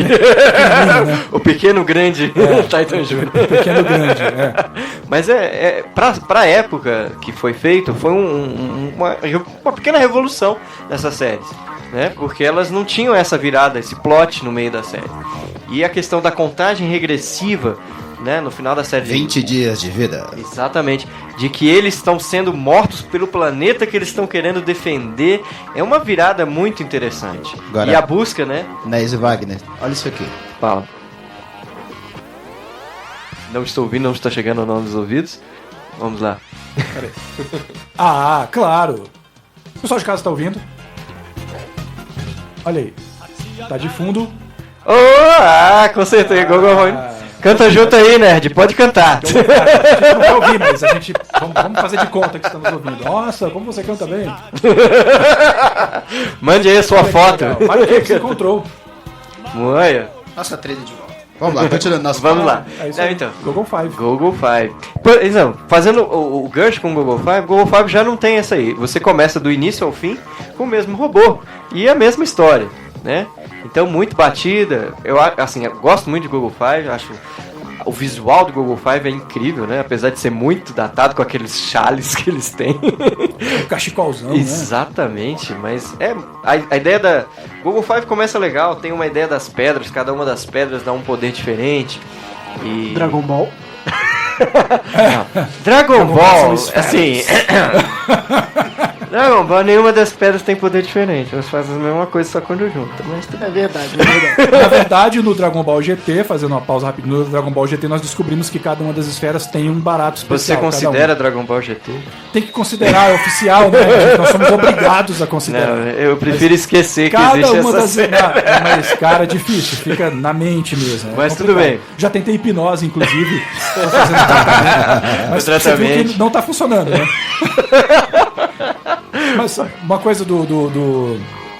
Né? O pequeno grande Titan Jr. O pequeno grande, Mas pra época que foi feito, foi uma pequena revolução nessas séries. Né? Porque elas não tinham essa virada, esse plot no meio da série. E a questão da contagem regressiva, né, no final da série 20 dias de vida. Exatamente. De que eles estão sendo mortos pelo planeta que eles estão querendo defender. É uma virada muito interessante. Agora, e a busca, né? Inés e Wagner, olha isso aqui. Fala. Não estou ouvindo, não está chegando ao nome dos ouvidos. Vamos lá. Claro. O pessoal de casa está ouvindo. Olha aí. Tá de fundo. Com certeza. Canta junto aí, nerd. Pode cantar. A gente não vai ouvir, mas a gente... Vamos fazer de conta que estamos ouvindo. Nossa, como você canta bem. Mande aí a sua foto. Olha o que você encontrou. Moia. Nossa trilha de volta. Vamos lá, continuando nosso Vamos lá. Então. Google Five. Google Five. Então, fazendo o gancho com o Google Five já não tem essa aí. Você começa do início ao fim com o mesmo robô. E a mesma história, né? Então, muito batida. Eu gosto muito de Google Five, acho o visual do Google Five é incrível, né? Apesar de ser muito datado com aqueles chales que eles têm. O cachecolzão, né? Exatamente, mas a ideia da Google Five começa legal, tem uma ideia das pedras, cada uma das pedras dá um poder diferente. E Dragon Ball. Dragon Ball, assim. Dragon Ball, nenhuma das pedras tem poder diferente. Elas fazem a mesma coisa só quando juntam. Mas É verdade, é verdade. Na verdade, no Dragon Ball GT, fazendo uma pausa rápida, no Dragon Ball GT nós descobrimos que cada uma das esferas tem um barato você especial. considera Dragon Ball GT? Tem que considerar, é oficial, né? Nós somos obrigados a considerar. Não, eu prefiro esquecer que Cada existe uma essa das. série. Mas, cara, é difícil, fica na mente mesmo. Mas complicado. tudo bem. Já tentei hipnose, inclusive, pra fazer um tratamento. Mas O tratamento. você viu que não tá funcionando, né? Mas uma coisa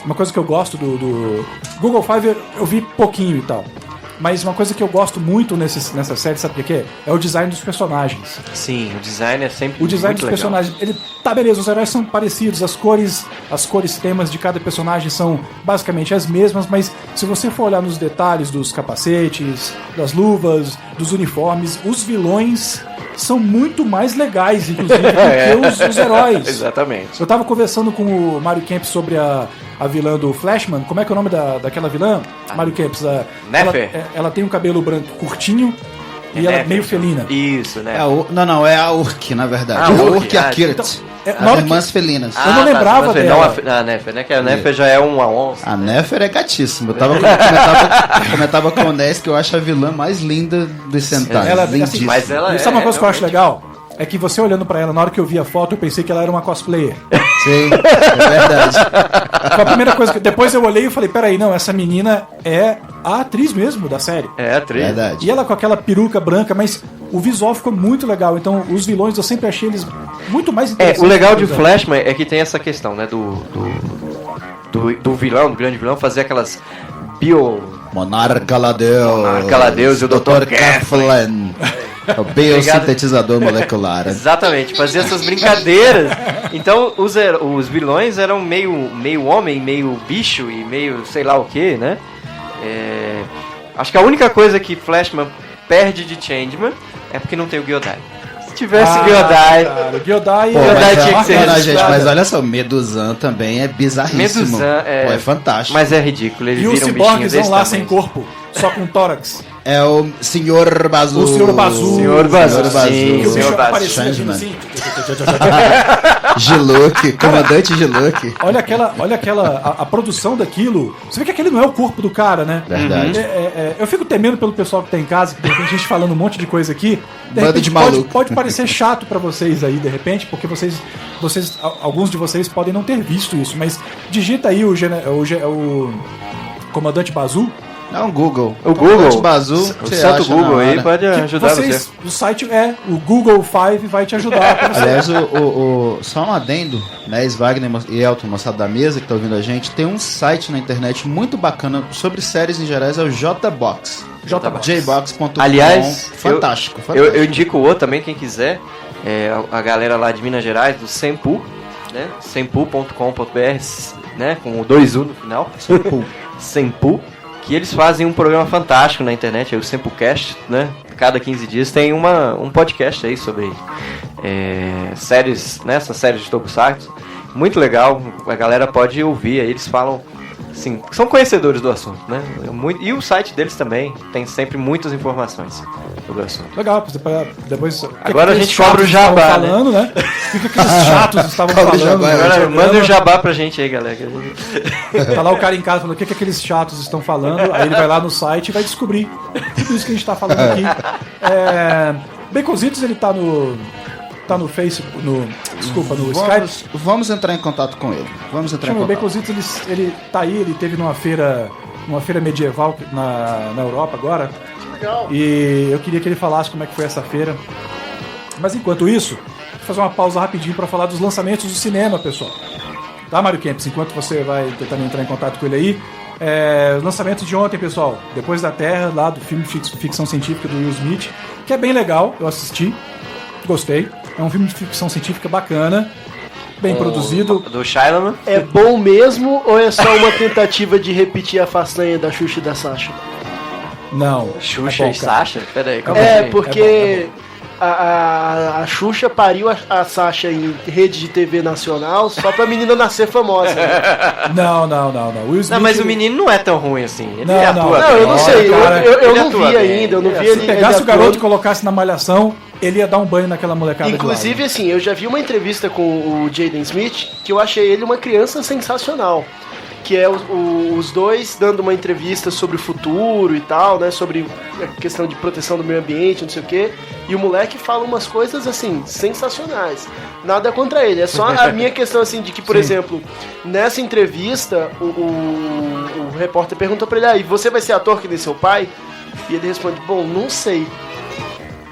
uma coisa que eu gosto do Google Five, eu vi pouquinho e tal. Mas uma coisa que eu gosto muito nessa série, sabe o que é? É o design dos personagens. Sim, o design é sempre O design muito dos legal. personagens, ele tá beleza, os heróis são parecidos, as cores temas de cada personagem são basicamente as mesmas, mas se você for olhar nos detalhes dos capacetes, das luvas, dos uniformes, os vilões são muito mais legais, inclusive, do que os heróis. Exatamente. Eu tava conversando com o Mario Kempis sobre a vilã do Flashman. Como é que é o nome daquela vilã? Mario Kempis. Nefer. Ela tem um cabelo branco curtinho e ela é meio felina. Isso, né? Não, é a Urk, na verdade. Ah, A Urk, Urk e a ah, Kirt. então, na As hora que- irmãs felinas. Eu não lembrava mas dela. Não a Nefer, né? Que a Nefer já é uma onça. A Nefer é gatíssima. Eu comentava com o Ness que eu acho a vilã mais linda dos Sentai. Ela- Lindíssima. Mas ela E sabe uma coisa que eu acho realmente- legal? É que você olhando pra ela, na hora que eu vi a foto, eu pensei que ela era uma cosplayer. Sim, é verdade. Foi a primeira coisa que... Depois eu olhei e falei, peraí, não, essa menina é a atriz mesmo da série. É atriz. Verdade. E ela com aquela peruca branca, mas o visual ficou muito legal. Então, os vilões eu sempre achei eles muito mais interessantes. O legal de que os Flashman é que tem essa questão, né? Do vilão, do grande vilão, fazer aquelas Monarca Ladeus. Monarca Ladeus e o Dr. Kaplan. O biosintetizador molecular. Exatamente, fazia essas brincadeiras. Então os vilões eram meio homem, meio bicho e meio sei lá o que, né? Acho que a única coisa que Flashman perde de Changeman é porque não tem o Gyodai. Se tivesse Gyodai... Cara, o Gyodai Pô, Gyodai mas, tinha que ser não, gente, registrado. mas olha só, Meduzan também é bizarríssimo. Meduzan Pô, é fantástico. Mas é ridículo, eles E os viram ciborgues bichinhos vão desse lá tamanho. sem corpo, só com tórax. É o Sr. Bazu. O Sr. Bazu. Senhor Bazu, Sr. Bazu. sim, E o bicho Senhor Bazu. aparecia vindo Changeman. assim. Giluk, comandante Giluk. Olha aquela a produção daquilo. Você vê que aquele não é o corpo do cara, né? Verdade. Eu fico temendo pelo pessoal que tá em casa, que de repente a gente falando um monte de coisa aqui. De Bando repente de maluco. pode parecer chato pra vocês aí, de repente, porque alguns de vocês podem não ter visto isso, mas digita aí o comandante Bazu. É um Google. O Comandante Google, Bazu, o você santo acha Google na aí hora. pode Que ajudar você. O site o Google Five vai te ajudar. Pra você. Aliás, só um adendo, né? Wagner e Elton, moçada da mesa que tá ouvindo a gente, tem um site na internet muito bacana sobre séries em gerais, é o JBox. jbox.com. Aliás, fantástico. eu indico o outro também, quem quiser. A galera lá de Minas Gerais, do Sempu, né? Sempu.com.br, né? Com o 2U no final. Sempu. Que eles fazem um programa fantástico na internet, é o SempuCast, né? Cada 15 dias tem um podcast aí sobre séries, né? Essas séries de Tokusatsu. Muito legal, a galera pode ouvir, aí eles falam, assim, são conhecedores do assunto, né? E o site deles também tem sempre muitas informações sobre o assunto. Legal, depois. Agora a gente chatos cobra o jabá, estavam né? falando, né? O que aqueles chatos estavam Cobra o falando? jabá, no Agora programa? manda o jabá pra gente aí, galera. Tá lá o cara em casa falando o que aqueles chatos estão falando. Aí ele vai lá no site e vai descobrir tudo isso que a gente tá falando aqui. Baconzitos, ele tá no Facebook, no Skype. Vamos entrar em contato com ele. Vamos entrar em Chama o contato. Baconzitos, ele tá aí, ele teve numa feira medieval na Europa agora. Legal. E eu queria que ele falasse como é que foi essa feira. Mas enquanto isso, vou fazer uma pausa rapidinho para falar dos lançamentos do cinema, pessoal. Tá, Mario Kempis? Enquanto você vai tentando entrar em contato com ele aí. Os lançamentos de ontem, pessoal. Depois da Terra, lá do filme ficção científica do Will Smith, que é bem legal, eu assisti, gostei. É um filme de ficção científica bacana. bem produzido. Do Shyamalan. É bom mesmo ou é só uma tentativa de repetir a façanha da Xuxa e da Sasha? Não. Xuxa é bom, e cara. Sasha? Pera aí, calma É, aí. porque a Xuxa pariu a Sasha em rede de TV nacional só pra menina nascer famosa. Né? Não. Will Smith, Não, mas o menino não é tão ruim assim. Ele Não, atua Não, eu não Olha, sei, cara, eu ele não atua vi bem. ainda, eu não vi Se ele. pegasse ele o garoto e atuando. colocasse na malhação, ele ia dar um banho naquela molecada. Inclusive, de lá, né? assim, eu já vi uma entrevista com o Jaden Smith que eu achei ele uma criança sensacional. Que é os dois dando uma entrevista sobre o futuro e tal, né? Sobre a questão de proteção do meio ambiente, não sei o quê. E o moleque fala umas coisas, assim, sensacionais. Nada contra ele. É só a minha questão, assim, de que, por exemplo, nessa entrevista, o repórter pergunta pra ele, e você vai ser ator que nem seu pai? E ele responde, bom, não sei.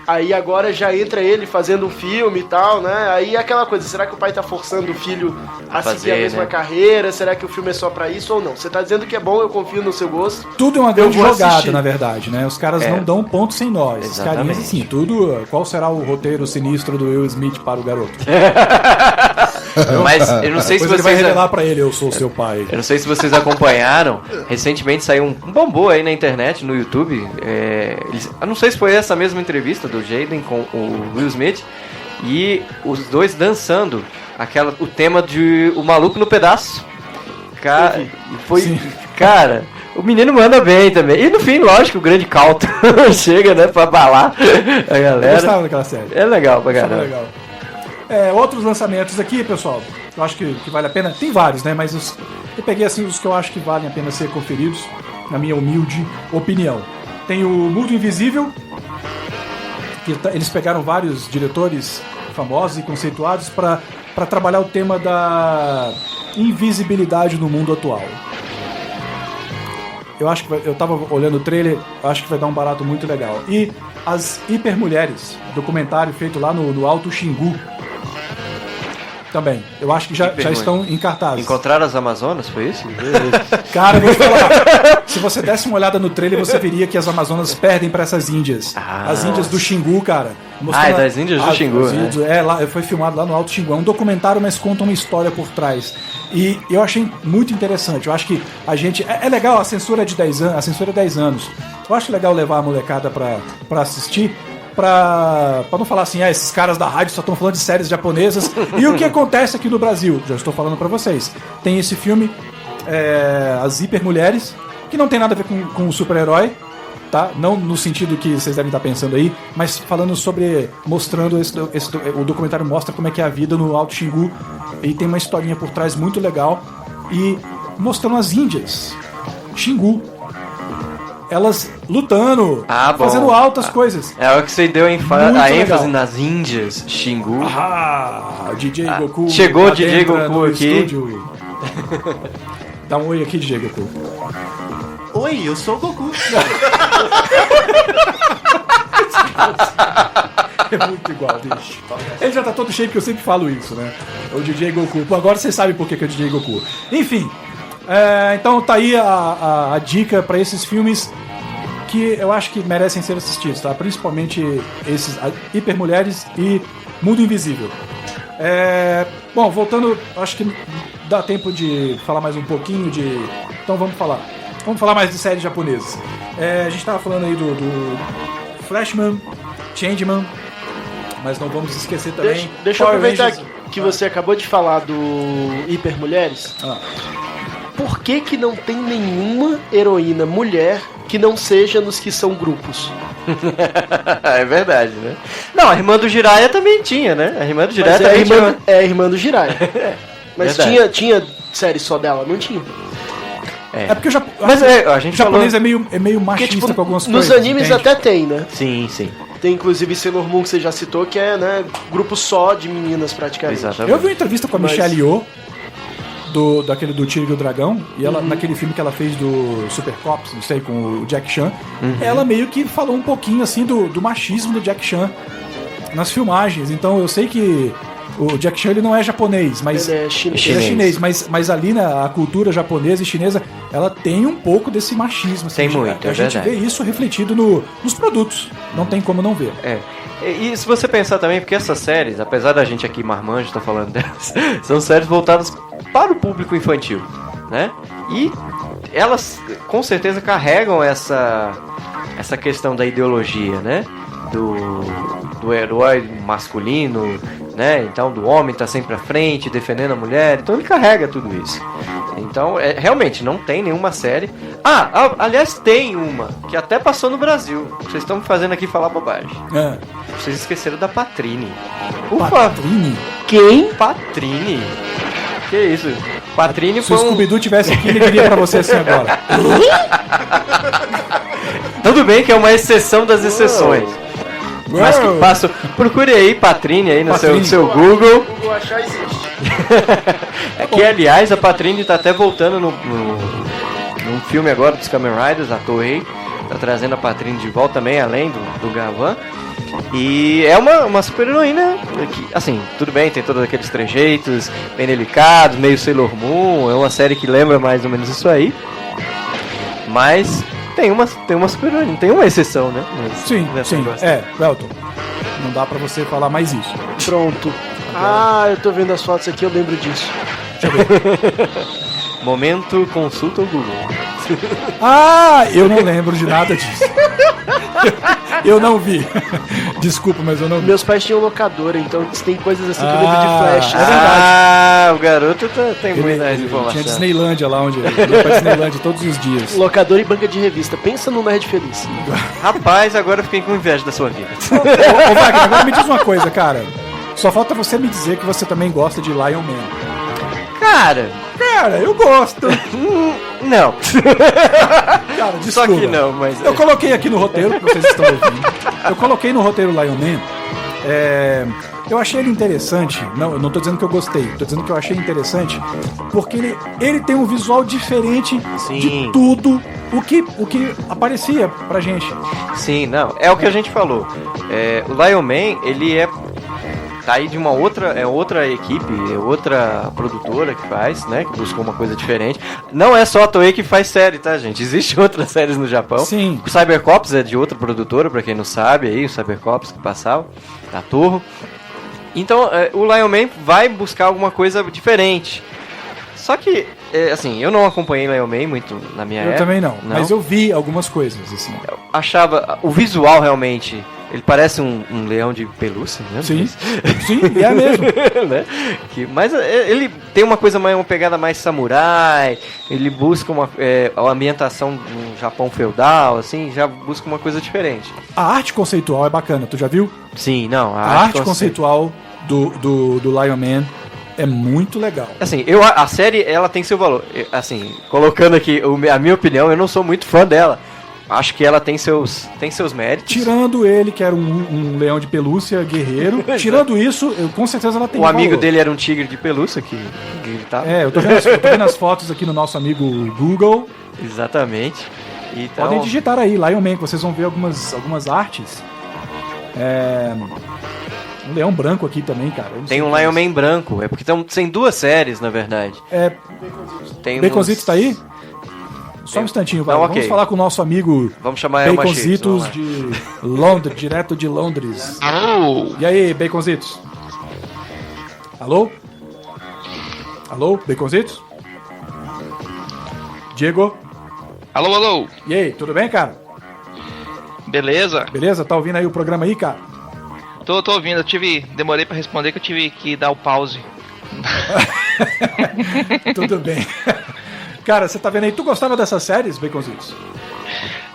Aí agora já entra ele fazendo um filme e tal, né? Aí é aquela coisa, será que o pai tá forçando o filho a seguir a mesma carreira? Será que o filme é só pra isso ou não? Você tá dizendo que é bom, eu confio no seu gosto. Tudo é uma Eu grande vou jogada, assistir. na verdade, né? Os caras não dão ponto sem nós. Os carinhas, assim, tudo... Qual será o roteiro sinistro do Will Smith para o garoto? Mas eu não sei se Depois ele vai vocês... revelar pra ele, eu sou seu pai. Eu não sei se vocês acompanharam, recentemente saiu um bambô aí na internet, no YouTube. Eu não sei se foi essa mesma entrevista do Jaden com o Will Smith, e os dois dançando o tema de O Maluco no Pedaço. Cara, cara, o menino manda bem também. E no fim, lógico, o grande Calton chega, né, pra abalar a Eu galera. gostava daquela série. É legal pra Achava caramba. legal. Outros lançamentos aqui, pessoal, eu acho que vale a pena. Tem vários, né? Mas eu peguei assim os que eu acho que valem a pena ser conferidos, na minha humilde opinião. Tem o Mundo Invisível, que eles pegaram vários diretores famosos e conceituados para trabalhar o tema da invisibilidade no mundo atual. Eu acho que eu tava olhando o trailer, acho que vai dar um barato muito legal. E As Hipermulheres, documentário feito lá no Alto Xingu. Também. Eu acho que já estão em cartaz. Encontraram as Amazonas, foi isso? Cara, eu vou te falar. Se você desse uma olhada no trailer, você veria que as Amazonas perdem pra essas índias. As índias do Xingu, cara. É das índias do Xingu, né? Lá, foi filmado lá no Alto Xingu. É um documentário, mas conta uma história por trás. E eu achei muito interessante. Eu acho que a gente... É legal, a censura é de 10 anos. A censura é 10 anos. Eu acho legal levar a molecada pra assistir. Pra não falar assim, esses caras da rádio só estão falando de séries japonesas. E o que acontece aqui no Brasil? Já estou falando pra vocês. Tem esse filme, As Hipermulheres, que não tem nada a ver com o super-herói, tá? Não no sentido que vocês devem estar pensando aí, mas falando sobre... Mostrando o documentário mostra como é que é a vida no Alto Xingu. E tem uma historinha por trás muito legal. E mostrando as índias. Xingu. Elas lutando, fazendo altas coisas. É o que você deu a ênfase legal. nas Índias, Xingu. DJ Goku. Chegou o DJ adentra Goku no aqui. estúdio. Dá um oi aqui, DJ Goku. Oi, eu sou o Goku. É muito igual, bicho. Ele já tá todo cheio porque eu sempre falo isso, né? O DJ Goku. Pô, agora vocês sabem por que é o DJ Goku. Enfim. Então tá aí a dica pra esses filmes que eu acho que merecem ser assistidos, tá? Principalmente esses Hipermulheres e Mundo Invisível. Bom, voltando, acho que dá tempo de falar mais um pouquinho de... Então vamos falar mais de séries japonesas. A gente tava falando aí do Flashman, Changeman, mas não vamos esquecer também... Deixa eu Power aproveitar Rangers. que você acabou de falar do Hipermulheres. Por que não tem nenhuma heroína mulher que não seja nos que são grupos? É verdade, né? Não, a irmã do Jiraiya também tinha, né? A irmã do Jiraiya também tinha. É a irmã do Jiraiya. Mas tinha série só dela? Não tinha. Porque a gente o japonês é meio machista porque, tipo, com algumas nos coisas. animes entende? até tem, né? Sim. Tem inclusive Sailor Moon que você já citou, que é, né, grupo só de meninas praticamente. Exatamente. Eu vi uma entrevista com a Michelle Yeoh, daquele do Tigre e o Dragão, e ela, naquele filme que ela fez do Super Cops, não sei, com o Jack Chan, ela meio que falou um pouquinho assim do machismo do Jack Chan nas filmagens. Então eu sei que o Jack Chan ele não é japonês, mas ele é chinês. Ele é chinês, mas ali a cultura japonesa e chinesa ela tem um pouco desse machismo. Assim, Tem muito, a gente verdade. vê isso refletido nos produtos. Não tem como não ver. E se você pensar também, porque essas séries, apesar da gente aqui marmanjo tá falando delas, são séries voltadas para o público infantil, né? E elas com certeza carregam essa questão da ideologia, né? Do herói masculino, né? Então do homem tá sempre à frente, defendendo a mulher. Então ele carrega tudo isso. Então, realmente, não tem nenhuma série. Aliás, tem uma, que até passou no Brasil. Vocês estão me fazendo aqui falar bobagem. Vocês esqueceram da Patrine. Patrine? Quem? Patrine. Que isso? Patrine Se foi o Scooby-Doo tivesse aqui, ele diria pra você assim agora. Tudo bem que é uma exceção das exceções. Mas que passou. Procure aí Patrine aí no seu Google. Google achar existe. Que aliás a Patrine tá até voltando num filme agora dos Kamen Riders, a Toei. Tá trazendo a Patrine de volta também, além do Gavan. E é uma super heroína que, assim, tudo bem, tem todos aqueles trejeitos bem delicados, meio Sailor Moon. É uma série que lembra mais ou menos isso aí. Mas tem uma super heroína, tem uma exceção, né? Sim. Welton, não dá pra você falar mais isso. Pronto. Eu tô vendo as fotos aqui, eu lembro disso. Deixa eu ver. Momento consulta o Google. Eu não lembro de nada disso. Eu não vi. Desculpa, mas eu não vi. Meus pais tinham locadora, então tem coisas assim que eu lembro de flash. É verdade. O garoto tem muitas informações. Tinha Disneylândia lá onde ele ia pra Disneylândia todos os dias. Locadora e banca de revista. Pensa no Nerd Feliz. Rapaz, agora eu fiquei com inveja da sua vida. Ô Wagner, agora me diz uma coisa, cara. Só falta você me dizer que você também gosta de Lion Man. Cara, eu gosto. Não. Cara, desculpa. Só que não, mas... Eu coloquei aqui no roteiro, que vocês estão ouvindo. Eu coloquei no roteiro Lion Man. Eu achei ele interessante. Não, eu não tô dizendo que eu gostei. Tô dizendo que eu achei interessante porque ele tem um visual diferente de tudo o que aparecia pra gente. Sim, não. É o que a gente falou. O Lion Man, ele tá aí de uma outra equipe, outra produtora que faz, né? Que buscou uma coisa diferente. Não é só a Toei que faz série, tá, gente? Existem outras séries no Japão. Sim. O Cybercops é de outra produtora, pra quem não sabe, aí, o Cybercops que passava, da Torre. Então, o Lion Man vai buscar alguma coisa diferente. Só que, assim, eu não acompanhei Lion Man muito na minha época. Eu também não, mas eu vi algumas coisas, assim. Eu achava o visual realmente... Ele parece um leão de pelúcia, né? Sim, é mesmo. Né? Mas ele tem uma pegada mais samurai. Ele busca a ambientação no Japão feudal, assim, já busca uma coisa diferente. A arte conceitual é bacana, tu já viu? Sim, não. A arte conceitual do Lion Man é muito legal. Assim, a série, ela tem seu valor. Assim, colocando aqui a minha opinião, eu não sou muito fã dela. Acho que ela tem seus méritos. Tirando ele, que era um leão de pelúcia guerreiro. Tirando isso, com certeza ela tem valor. O amigo dele era um tigre de pelúcia que gritava. Eu tô vendo as fotos aqui no nosso amigo Google. Exatamente. Então... Podem digitar aí, Lion Man, que vocês vão ver algumas artes. Um leão branco aqui também, cara. Tem um Lion Man branco. É porque tem duas séries, na verdade. Baconzitos tá aí? Só um instantinho, vai. Vamos falar com o nosso amigo Vamos chamar Baconzitos de Londres, direto de Londres. Alô? E aí, Baconzitos? Alô? Alô, Baconzitos? Diego? Alô? E aí, tudo bem, cara? Beleza? Beleza? Tá ouvindo aí o programa aí, cara? Tô ouvindo, demorei pra responder que eu tive que dar o pause. Tudo bem. Cara, você tá vendo aí, tu gostava dessas séries, Baconzitos?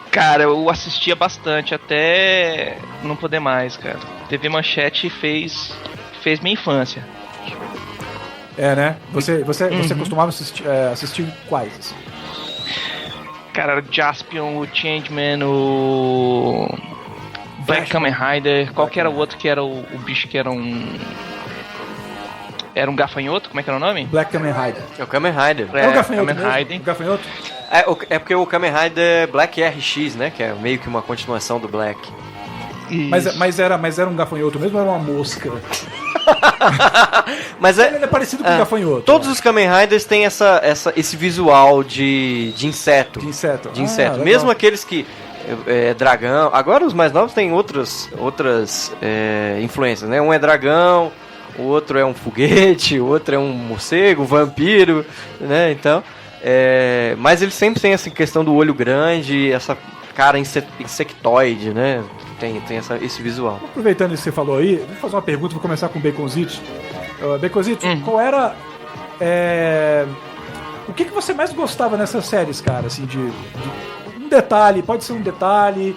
Cara, eu assistia bastante, até não poder mais, cara. TV Manchete fez minha infância. Né? Você costumava assistir quais? Assim? Cara, o Jaspion, o Changeman, o Black Kamen Rider, qual que era o outro que era o bicho que era um... Era um gafanhoto? Como é que era o nome? Black Kamen Rider. É o Kamen Rider. É o gafanhoto Kamen mesmo? Rider. O gafanhoto? É porque o Kamen Rider Black RX, né? Que é meio que uma continuação do Black. Mas era um gafanhoto mesmo ou era uma mosca? Mas Ele é parecido com o gafanhoto. Todos os Kamen Riders têm esse visual de inseto. De inseto. De inseto. Legal. Mesmo aqueles que... dragão. Agora os mais novos têm outras influências, né? Um é dragão, o outro é um foguete, o outro é um morcego, vampiro, né? Então, mas eles sempre têm essa questão do olho grande, essa cara insectoide, né? Tem esse visual. Aproveitando isso que você falou aí, vou fazer uma pergunta, vou começar com o Baconzitos. Baconzitos, qual era... o que você mais gostava nessas séries, cara? Assim, de um detalhe, pode ser um detalhe,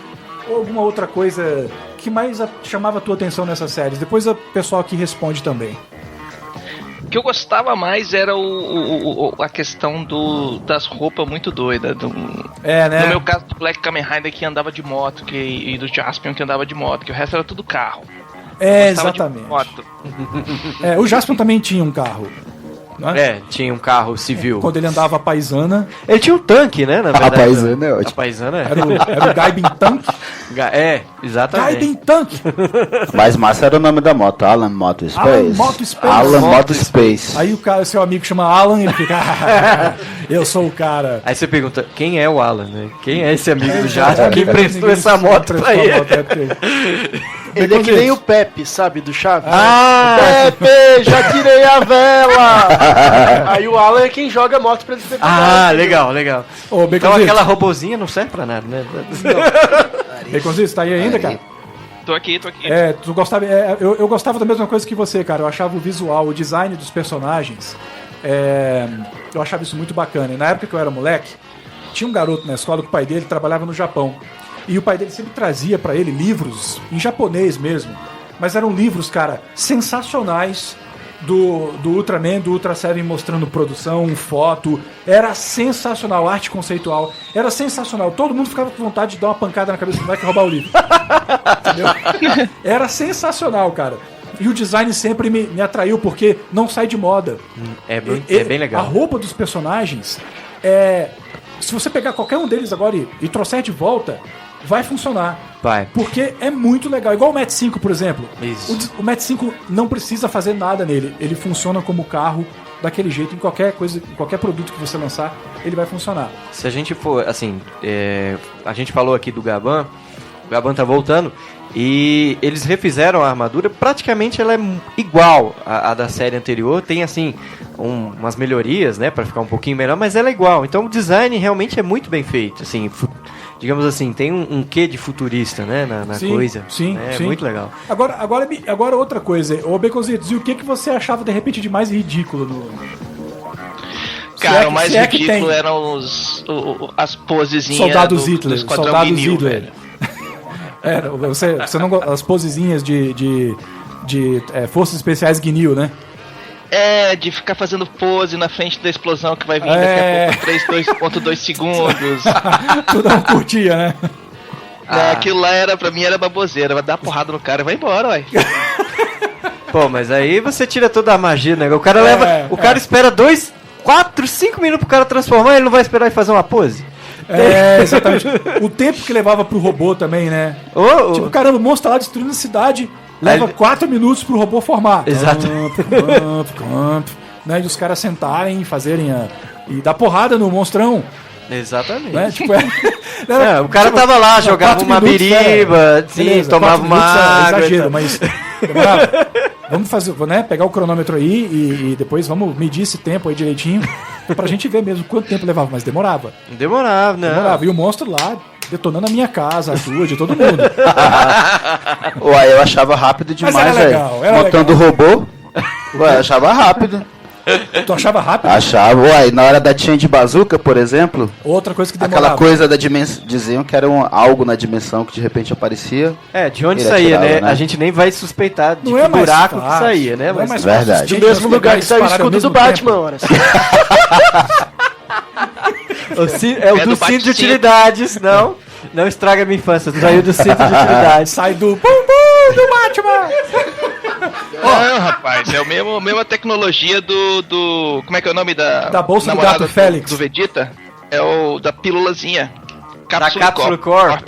ou alguma outra coisa que mais chamava a tua atenção nessas séries? Depois o pessoal aqui responde também. O que eu gostava mais era a questão das roupas muito doidas. Né? No meu caso, do Black Kamen Rider que andava de moto e do Jaspion que andava de moto, que o resto era tudo carro. Exatamente. O Jaspion também tinha um carro. Né? Tinha um carro civil. Quando ele andava a paisana. Ele tinha um tanque, né? Na verdade. A paisana é ótimo. A paisana Era o Gaibin Tank. Exatamente. Gaibin Tank. Mas massa era o nome da moto, Alan Moto Space. Alan Moto Space. Aí o cara, seu amigo chama Alan e ele fica... eu sou o cara. Aí você pergunta, quem é o Alan, né? Quem é esse amigo do Jaspion que emprestou essa moto pra ele? Ele é que nem o Pepe, sabe, do Chaves. Pepe, já tirei a vela! Aí o Alan é quem joga a moto pra ele ser legal. Então aquela robozinha não serve pra nada, né? Baconzitos, tá aí ainda, cara? Tô aqui. Tu gostava... eu gostava da mesma coisa que você, cara. Eu achava o visual, o design dos personagens... eu achava isso muito bacana. E na época que eu era moleque, tinha um garoto na escola que o pai dele trabalhava no Japão. E o pai dele sempre trazia pra ele livros, em japonês mesmo. Mas eram livros, cara, sensacionais do Ultraman, do Ultra Seven, mostrando produção, foto. Era sensacional, arte conceitual. Era sensacional. Todo mundo ficava com vontade de dar uma pancada na cabeça do moleque e roubar o livro. Entendeu? Era sensacional, cara. E o design sempre me atraiu, porque não sai de moda. É bem legal. A roupa dos personagens, se você pegar qualquer um deles agora e trouxer de volta, vai funcionar. Vai. Porque é muito legal. Igual o Mat 5, por exemplo. Isso. O Mat 5 não precisa fazer nada nele. Ele funciona como carro daquele jeito. Em qualquer coisa, em qualquer produto que você lançar, ele vai funcionar. Se a gente for, assim, a gente falou aqui do Gaban, o Gaban tá voltando, e eles refizeram a armadura, praticamente ela é igual à da série anterior, tem assim umas melhorias, né, pra ficar um pouquinho melhor, mas ela é igual, então o design realmente é muito bem feito, assim, digamos assim, tem um quê de futurista, né, na coisa. Sim. Muito legal. Agora outra coisa, ô Baconzitos, e o que você achava de repente de mais ridículo no... Cara, o mais ridículo eram as posezinhas Soldados do Hitler. Esquadrão Soldados Guinil, Hitler. velho. Você não as posezinhas de Forças Especiais Guinil, né? De ficar fazendo pose na frente da explosão que vai vir daqui a pouco 3.2 segundos. Tu não curtia, né? Aquilo lá pra mim era baboseira, vai dar porrada no cara e vai embora, ué. Pô, mas aí você tira toda a magia, né? O cara o cara espera 2, 4, 5 minutos pro cara transformar, ele não vai esperar e fazer uma pose? Exatamente. O tempo que levava pro robô também, né? Tipo, caramba, o monstro tá lá destruindo a cidade, leva 4 minutos pro robô formar. Exato. Né? E os caras sentarem e fazerem e dar porrada no monstrão. Exatamente. Né? Tipo, o cara tava lá, jogava uma biriba, tomava uma água. Exagero, mas vamos fazer, né? Pegar o cronômetro aí e depois vamos medir esse tempo aí direitinho pra gente ver mesmo quanto tempo levava, mas demorava. Demorava, né? E o monstro lá detonando a minha casa, a tua, de todo mundo. Ué, eu achava rápido demais, velho. Montando o robô. Ué, eu achava rápido. Tu achava rápido? Achava, uai, na hora da tinha de bazuca, por exemplo. Outra coisa que demorava. Aquela coisa da dimensão, diziam que era algo na dimensão que de repente aparecia. De onde saía, né? A gente nem vai suspeitar de que buraco que saía, né? Mas verdade. Do mesmo lugar que saiu o escudo do Batman, ora. É o do cinto de utilidades, não estraga minha infância, saiu do cinto de utilidades. Sai do bumbum do Batman! Não, rapaz, é a mesma tecnologia do. Como é que é o nome da bolsa do gato Félix? Do Vegeta? É o da pílulazinha. Da Capsule Corp.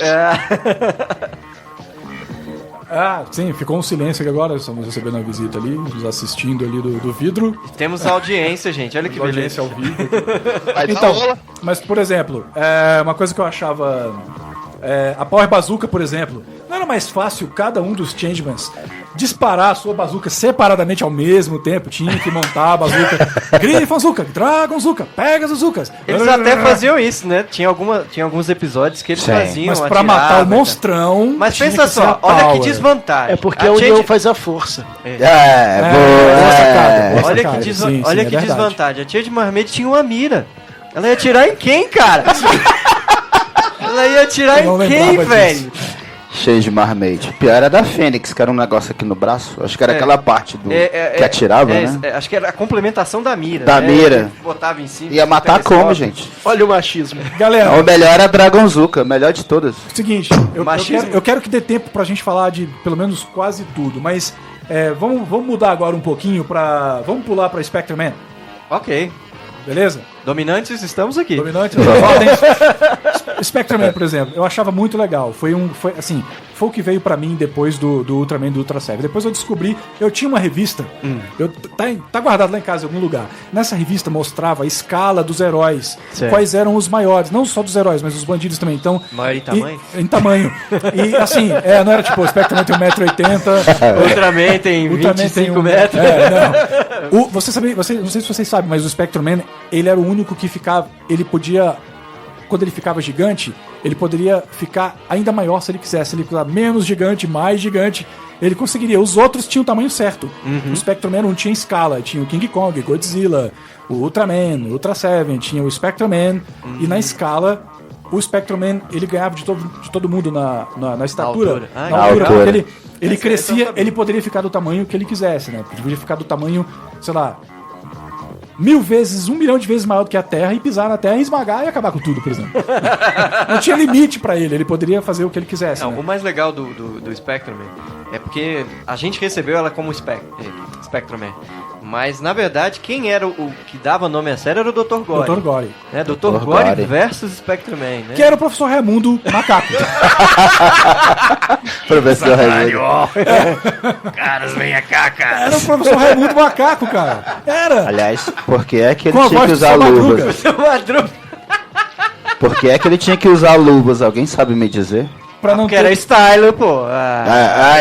Ah, sim, ficou um silêncio aqui agora, estamos recebendo uma visita ali, nos assistindo ali do vidro. Temos audiência, gente. Olha que Audiência beleza. ao vivo. Vai Então, dar aula. mas por exemplo, uma coisa que eu achava... a Power Bazooka, por exemplo, não era mais fácil cada um dos Changemans disparar a sua bazuca separadamente ao mesmo tempo? Tinha que montar a bazuca. Griffon Zuka, Dragon Zuka, Pegasus Zukas. Eles até faziam isso, né? Tinha alguns episódios que eles faziam. Mas pra atiravam, matar o tá? monstrão. Mas tinha pensa que ser a só, olha que Power. desvantagem. É porque A a união Change- faz a força. Boa sacada, boa Olha sacada. que, Sim, sim, olha é que verdade. desvantagem. A tia de Marmite tinha uma mira. Ela ia atirar em quem, cara? Ela ia atirar Eu não em quem, lembrava disso. velho? Cheio de marmite. Pior era da Fênix, que era um negócio aqui no braço. Acho que era aquela parte do que atirava, né? Acho que era a complementação da mira. Da né? mira. Que botava em cima. Ia matar como, gente? Olha o machismo. Galera, O melhor era a Dragonzuka, melhor de todas. seguinte, Machismo. eu quero que dê tempo pra gente falar de pelo menos quase tudo, mas vamos mudar agora um pouquinho pra... Vamos pular pra Spectre Man, Ok. beleza? Dominantes, estamos aqui. Dominante. Spectre Man, por exemplo, eu achava muito legal. Foi o que veio pra mim depois do Ultraman do Ultra Seven. Depois eu descobri, eu tinha uma revista, tá guardado lá em casa em algum lugar. Nessa revista mostrava a escala dos heróis, Certo. quais eram os maiores, não só dos heróis, mas dos bandidos também. Então, Maior em tamanho? Em tamanho. E assim, não era tipo, o Spectre Man tem 1,80m. Ultraman tem Ultraman 25 metros. Não. Você sabe, não sei se vocês sabem, mas o Spectre Man, ele era o único que ficava, ele podia, quando ele ficava gigante, ele poderia ficar ainda maior se ele quisesse. Ele ficava menos gigante, mais gigante, ele conseguiria. Os outros tinham o tamanho certo. O Spectre Man não tinha escala, tinha o King Kong, Godzilla, o Ultraman, o Ultra Seven, tinha o Spectre Man, e na escala o Spectre Man, ele ganhava de todo mundo na estatura. altura. Ah, Na na altura. altura. Ele crescia, ele poderia ficar do tamanho que ele quisesse, né? Poderia ficar do tamanho, sei lá, 1 milhão de vezes maior do que a Terra e pisar na Terra e esmagar e acabar com tudo, por exemplo. Não tinha limite pra ele poderia fazer o que ele quisesse. Não, né? o mais legal do Spectrum é porque a gente recebeu ela como Spectrum Man. Mas, na verdade, quem era o que dava nome à série era o Dr. Gore. Dr. Gore. Né? Dr. Dr. Gore Gore versus Spectrum Man, né? Que era o professor Raimundo Macaco. Professor Raimundo. Caras, venha cá, cara. Era o professor Raimundo Macaco, cara. Era. Aliás, por que é que ele Com a tinha voz que do usar Seu Madruga. luvas? Madruga. Por que é que ele tinha que usar luvas? Alguém sabe me dizer? Pra não Porque era style, pô.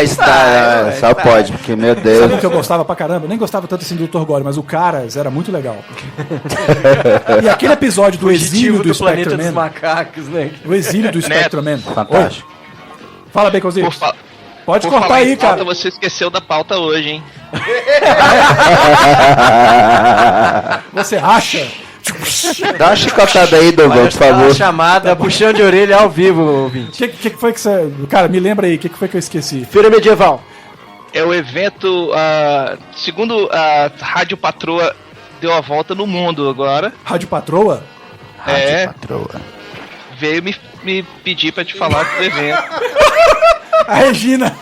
Está, só pode, porque, meu Sabe o Deus. que eu gostava pra caramba? Eu nem gostava tanto assim do Dr. Gore, mas o Caras era muito legal. E aquele episódio do exílio do planeta Spectre dos Man. macacos, né? O exílio do Spectre Man. Fantástico. Oi, fala, Baconzinho. Pode Por cortar falar em aí, pauta, cara. você esqueceu da pauta hoje, hein? Você acha? Dá uma chicotada aí, Douglas, por favor. Chamada, puxão de orelha ao vivo, O ouvinte. que foi que você... Cara, me lembra aí, o que foi que eu esqueci? Feira medieval. É o evento, segundo a Rádio Patroa, deu a volta no mundo agora. Rádio Patroa? Patroa. Veio me pedir pra te falar do evento. A Regina.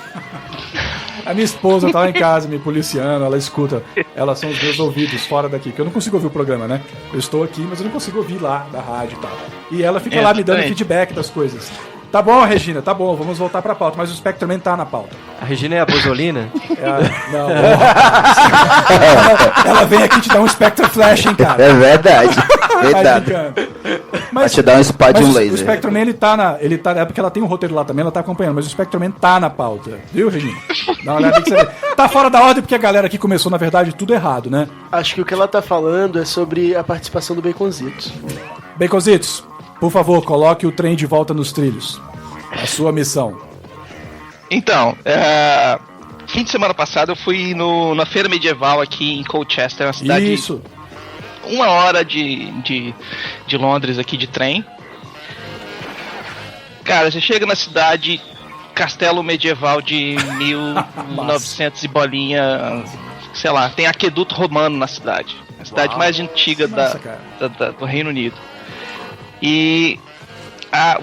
A minha esposa tá lá em casa me policiando, ela escuta. Elas são os meus ouvidos fora daqui, que eu não consigo ouvir o programa, né? Eu estou aqui, mas eu não consigo ouvir lá da rádio e tal. E ela fica lá me dando Exatamente. feedback das coisas. Tá bom, Regina, tá bom, vamos voltar pra pauta. Mas o Spectre Man tá na pauta. A Regina é a Bozolina? Não. Ela vem aqui te dar um Spectre Flash, hein, cara. É verdade. Tá Verdade. brincando. Vai te dar um spot de um O laser. Spectre Man, ele tá, é porque ela tem um roteiro lá também, ela tá acompanhando, mas o Spectre Man tá na pauta. Viu, Regina? Dá uma olhada aí que você vê. Tá fora da ordem porque a galera aqui começou, na verdade, tudo errado, né? Acho que o que ela tá falando é sobre a participação do Baconzitos. Baconzitos, por favor, coloque o trem de volta nos trilhos. A sua missão. Então, fim de semana passado eu fui na feira medieval aqui em Colchester, uma cidade Isso. 1 hora de Londres aqui de trem. Cara, você chega na cidade, castelo medieval de 1900 e bolinha, sei lá, tem aqueduto romano na cidade. A cidade mais antiga Nossa, cara. do Reino Unido. E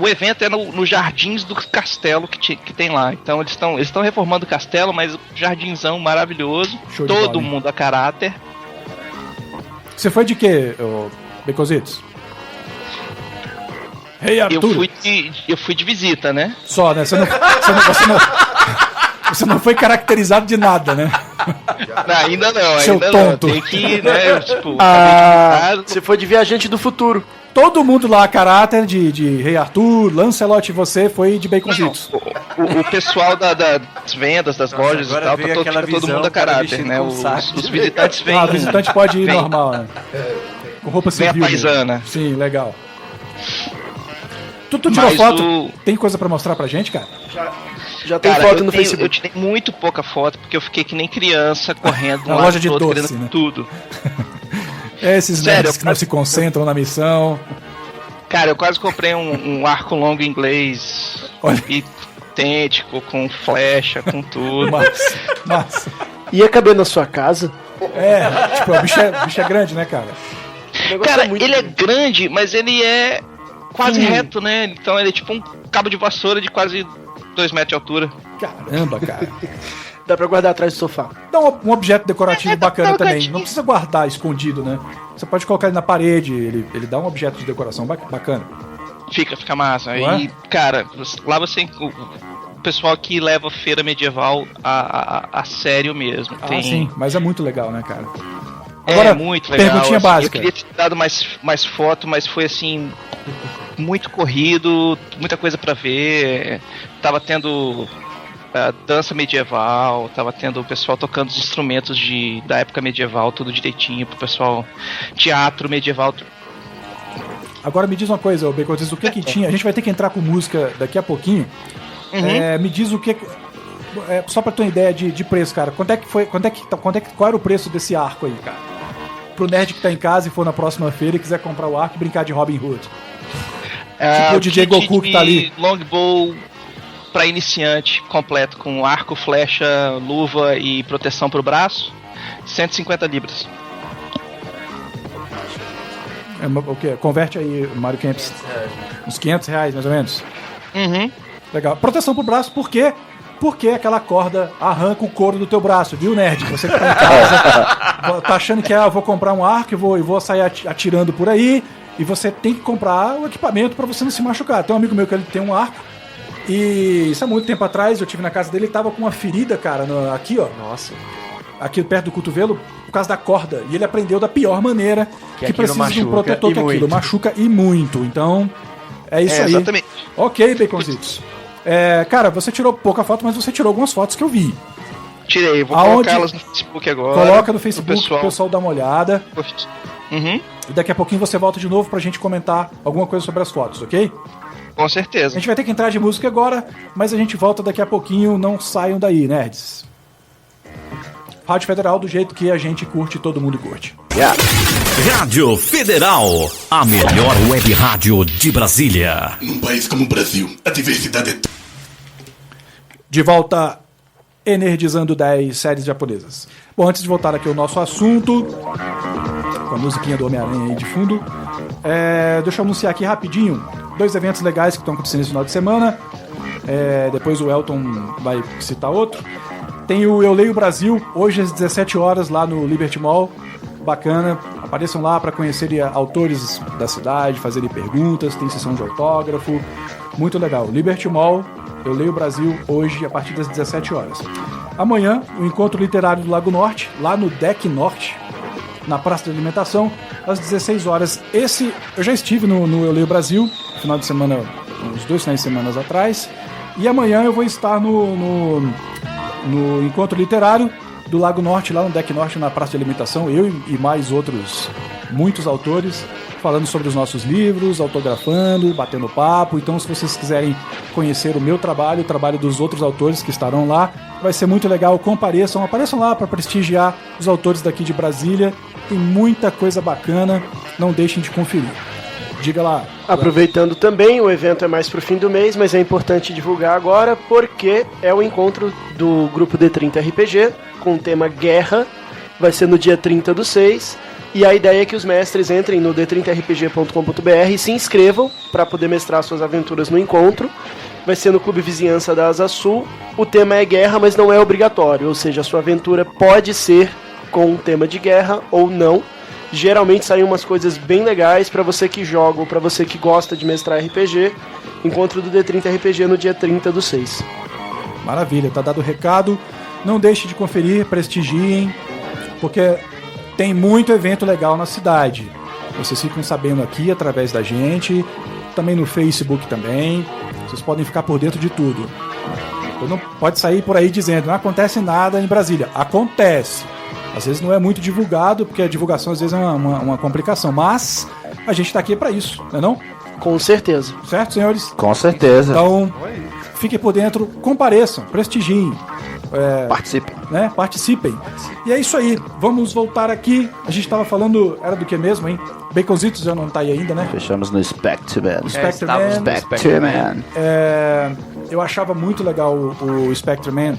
o evento é nos jardins do castelo que tem lá. Então eles estão reformando o castelo, mas o jardinzão maravilhoso, Show de todo bola, hein? mundo a caráter. Você foi de quê, Baconzitos? Rei Eu Arthur. fui de visita, né? Só, né? Você não foi caracterizado de nada, né? Não, ainda não, Seu ainda tonto. não. Tem que, né, tipo... Você foi de Viajante do Futuro. Todo mundo lá, caráter de Rei Arthur, Lancelot e você foi de Baconzitos. O pessoal das vendas, das lojas e agora tal, veio tá aquela todo visão, mundo a cara caráter, vestido né? com saco. Os visitantes vêm... Ah, o visitante pode ir vem. normal, né? Com roupa Vem a civil. paisana. Né? Sim, legal. Tu tirou Mas foto? Tem coisa pra mostrar pra gente, cara? Já tem Cara, foto no eu Facebook. tirei muito pouca foto, porque eu fiquei que nem criança, correndo Na um lado loja de pro outro, doce, querendo né? tudo. Esses Sério, nerds que não se concentram na missão. Cara, eu quase comprei um arco longo inglês Olha. idêntico, com flecha, com tudo. Massa. Ia caber na sua casa. Tipo, o bicho é grande, né, cara? O negócio Cara, muito ele é grande. grande, mas ele é quase reto, né? Então ele é tipo um cabo de vassoura de quase 2 metros de altura. Caramba, cara. Dá pra guardar atrás do sofá. Dá um objeto decorativo bacana tá também. cantinho. Não precisa guardar escondido, né? Você pode colocar ele na parede, ele dá um objeto de decoração bacana. Fica massa. Ué? E, cara, lá você... O pessoal aqui leva feira medieval a sério mesmo. Ah, sim, mas é muito legal, né, cara? É muito legal. perguntinha assim, básica. Eu queria ter dado mais foto, mas foi assim... Muito corrido, muita coisa pra ver. Tava tendo... dança medieval, tava tendo o pessoal tocando os instrumentos da época medieval, tudo direitinho pro pessoal, teatro medieval. Agora me diz uma coisa, o Bacon, o que tinha? A gente vai ter que entrar com música daqui a pouquinho. Me diz o que... só pra ter uma ideia de preço, cara. Qual era o preço desse arco aí, cara? Pro nerd que tá em casa e for na próxima feira e quiser comprar o arco e brincar de Robin Hood. Tipo o DJ kit Goku que tá ali. de longbow para iniciante completo com arco, flecha, luva e proteção pro braço, 150 libras. O quê? Converte aí, Mario Camps. Uns 500 reais, mais ou menos. Uhum. Legal. Proteção pro braço, por quê? Porque aquela corda arranca o couro do teu braço, viu, nerd? Você que tá em casa, tá achando que eu vou comprar um arco e vou sair atirando por aí, e você tem que comprar o equipamento pra você não se machucar. Tem um amigo meu que ele tem um arco, e isso há muito tempo atrás, eu tive na casa dele, ele tava com uma ferida, cara, aqui, ó. Nossa. Aqui perto do cotovelo, por causa da corda. E ele aprendeu da pior maneira que precisa de um machuca protetor e que aquilo. muito. Machuca e muito. Então, é isso aí. Exatamente. Ok, Baconzitos. Cara, você tirou pouca foto, mas você tirou algumas fotos que eu vi. Tirei, vou Aonde? colocá-las no Facebook agora. Coloca no Facebook pro pro pessoal dar uma olhada. Uhum, E daqui a pouquinho você volta de novo pra gente comentar alguma coisa sobre as fotos, ok? com A certeza. gente vai ter que entrar de música agora, mas a gente volta daqui a pouquinho. Não saiam daí, nerds. Rádio Federal do jeito que a gente curte, todo mundo curte. Rádio Federal, a melhor web rádio de Brasília. Num país como o Brasil, a diversidade é... De volta, energizando 10 séries japonesas. Bom, antes de voltar aqui ao nosso assunto, com a musiquinha do Homem-Aranha aí de fundo, deixa eu anunciar aqui rapidinho 2 eventos legais que estão acontecendo esse final de semana. Depois o Elton vai citar outro. Tem o Eu Leio Brasil, hoje às 17 horas lá no Liberty Mall. Bacana, apareçam lá para conhecerem autores da cidade, fazerem perguntas, tem sessão de autógrafo. Muito legal. Liberty Mall, Eu Leio Brasil, hoje a partir das 17 horas. Amanhã, o Encontro Literário do Lago Norte, lá no Deck Norte, na Praça da Alimentação, às 16 horas. Eu já estive no Eu Leio Brasil, final de semana, uns 2 finais de semana atrás. E amanhã eu vou estar no Encontro Literário do Lago Norte, lá no Deck Norte, na Praça de Alimentação, eu e mais muitos autores, falando sobre os nossos livros, autografando, batendo papo. Então, se vocês quiserem conhecer o meu trabalho, o trabalho dos outros autores que estarão lá, vai ser muito legal. Apareçam lá para prestigiar os autores daqui de Brasília. Tem muita coisa bacana, não deixem de conferir. Diga lá. Aproveitando também, o evento é mais pro fim do mês, mas é importante divulgar agora porque é o encontro do grupo D30 RPG com o tema Guerra. Vai ser no dia 30/6 e a ideia é que os mestres entrem no d30rpg.com.br e se inscrevam para poder mestrar suas aventuras no encontro. Vai ser no Clube Vizinhança da Asa Sul. O tema é guerra, mas não é obrigatório, ou seja, a sua aventura pode ser com um tema de guerra ou não. Geralmente saem umas coisas bem legais para você que joga ou para você que gosta de mestrar RPG. Encontro do D30 RPG no dia 30/6. Maravilha, tá dado o recado. Não deixe de conferir, prestigiem, porque tem muito evento legal na cidade. Vocês ficam sabendo aqui através da gente, também no Facebook também. Vocês podem ficar por dentro de tudo. Não pode sair por aí dizendo não acontece nada em Brasília. Acontece. Às vezes não é muito divulgado, porque a divulgação às vezes é uma complicação. Mas a gente está aqui para isso, não é não? Com certeza. Certo, senhores? Com certeza. Então, fiquem por dentro, compareçam, prestigiem. Participem. Né? Participem. E é isso aí. Vamos voltar aqui. A gente estava falando, era do que mesmo, hein? Baconzitos já não tá aí ainda, né? Fechamos no Spectreman. Spectreman. Eu achava muito legal o Spectreman.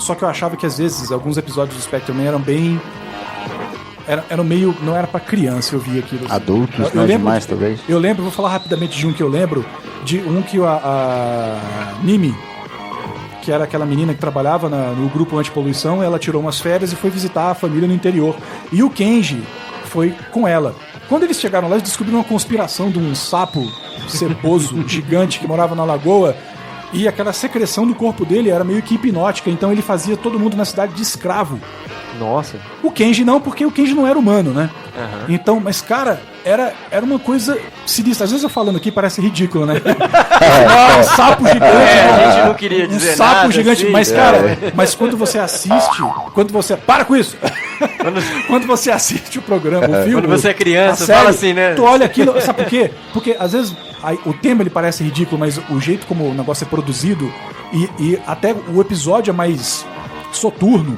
Só que eu achava que às vezes alguns episódios do Spectreman eram bem... Eram meio... Não era pra criança, eu vi aquilo. Assim. Adultos, não demais, talvez. Eu lembro, vou falar rapidamente de um que eu lembro. De um que a Nimi, que era aquela menina que trabalhava no grupo antipoluição, ela tirou umas férias e foi visitar a família no interior. E o Kenji foi com ela. Quando eles chegaram lá, eles descobriram uma conspiração de um sapo ceboso gigante que morava na lagoa. E aquela secreção do corpo dele era meio que hipnótica, então ele fazia todo mundo na cidade de escravo. Nossa. O Kenji não, porque o Kenji não era humano, né? Uhum. Então, mas cara, era uma coisa sinistra. Às vezes eu falando aqui parece ridículo, né? Um sapo gigante. A gente não queria dizer um sapo nada, gigante, assim, mas cara, mas quando você assiste, para com isso! Quando você assiste o programa, o filme, quando você é criança, série, fala assim, né? Tu olha aquilo, sabe por quê? Porque às vezes o tema ele parece ridículo, mas o jeito como o negócio é produzido e até o episódio é mais soturno,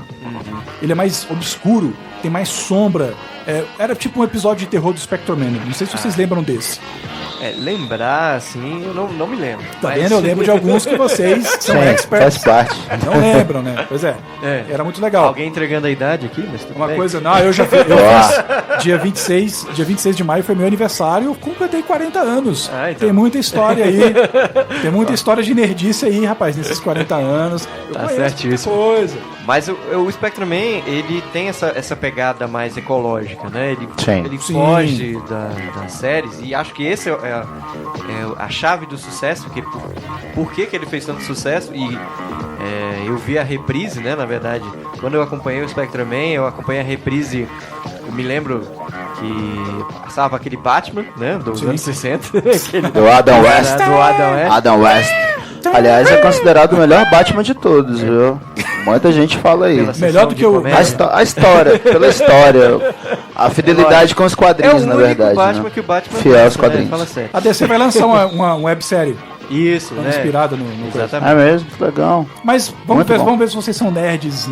ele é mais obscuro, tem mais sombra. Era tipo um episódio de terror do Spectreman. Não sei se vocês lembram desse. Lembrar, assim, eu não me lembro. Tá vendo? Eu lembro de alguns que vocês são experts. Faz parte. Não lembram, né? Pois é. Era muito legal. Alguém entregando a idade aqui, mas tudo Uma bem. coisa, não, eu já fiz. Dia 26 de maio foi meu aniversário, eu completei 40 anos. Então. Tem muita história aí. Tem muita história de nerdice aí, rapaz, nesses 40 anos. Eu Tá conheço certíssimo. muita coisa. Mas o Spectreman, ele tem essa pegada mais ecológica, né? Ele Sim. foge das séries, e acho que esse é a chave do sucesso, porque por que ele fez tanto sucesso? E eu vi a reprise, né? Na verdade, quando eu acompanhei o Spectreman, eu acompanhei a reprise. Eu me lembro que passava aquele Batman, né? Dos anos 60. Do Adam West. Do Adam West. Adam West. Aliás, é considerado o melhor Batman de todos, viu? Muita gente fala aí. Melhor do que o... A história, pela história. A fidelidade com os quadrinhos, na verdade. Batman, né? que o Batman fiel aos né? quadrinhos. Fala sério. A DC vai lançar uma websérie. Isso, né? Inspirada no Exatamente. É mesmo, legal. Mas vamos ver se vocês são nerds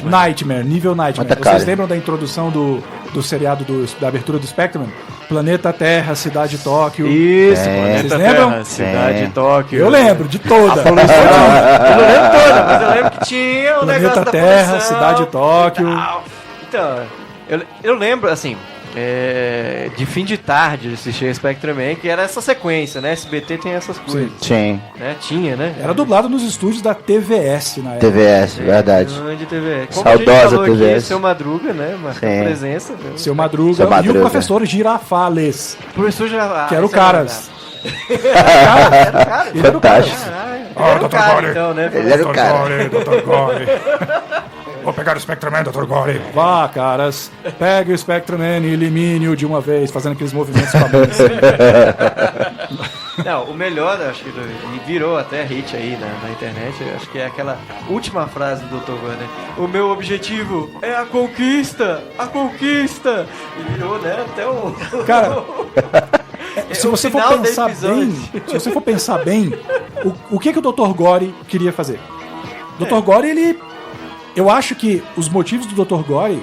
Nightmare, nível Nightmare. Muita Vocês cara. lembram da introdução do seriado da abertura do Spectreman? Planeta Terra, Cidade Tóquio. Isso, Vocês Planeta lembram? Terra, Cidade Tóquio. Eu lembro, de toda. Eu não lembro toda, mas eu lembro que tinha o negócio Planeta da Terra, poluição Cidade Tóquio. e tal. Então, eu lembro, assim, de fim de tarde de assistir Spectreman, que era essa sequência, né? SBT tem essas coisas. Sim. Né? Tinha, né? Era dublado nos estúdios da TVS na época. TVS, verdade. Grande TVS. Como Saudosa a gente falou TVS. aqui, Seu Madruga, né? Marcando Sim. presença. Né? Seu Madruga, Seu e Madruga. o professor Girafales, Professor já. que era o isso é Caras. verdade. Ele era o Caras. Fantástico. Ele era o cara, então, né? Ele era o cara. Dr. Gore. Vou pegar o Spectreman, Dr. Gore. Vá, Caras. Pegue o Spectreman e elimine-o de uma vez, fazendo aqueles movimentos famosos. Não, o melhor, acho que e virou até hit aí na internet, acho que é aquela última frase do Dr. Gore, né? O meu objetivo é a conquista! A conquista! E virou, né? Até o... Cara, se o você for final do pensar episódio. bem, se você for pensar bem, o que o Dr. Gore queria fazer? O Dr. Gore, ele... Eu acho que os motivos do Dr. Gore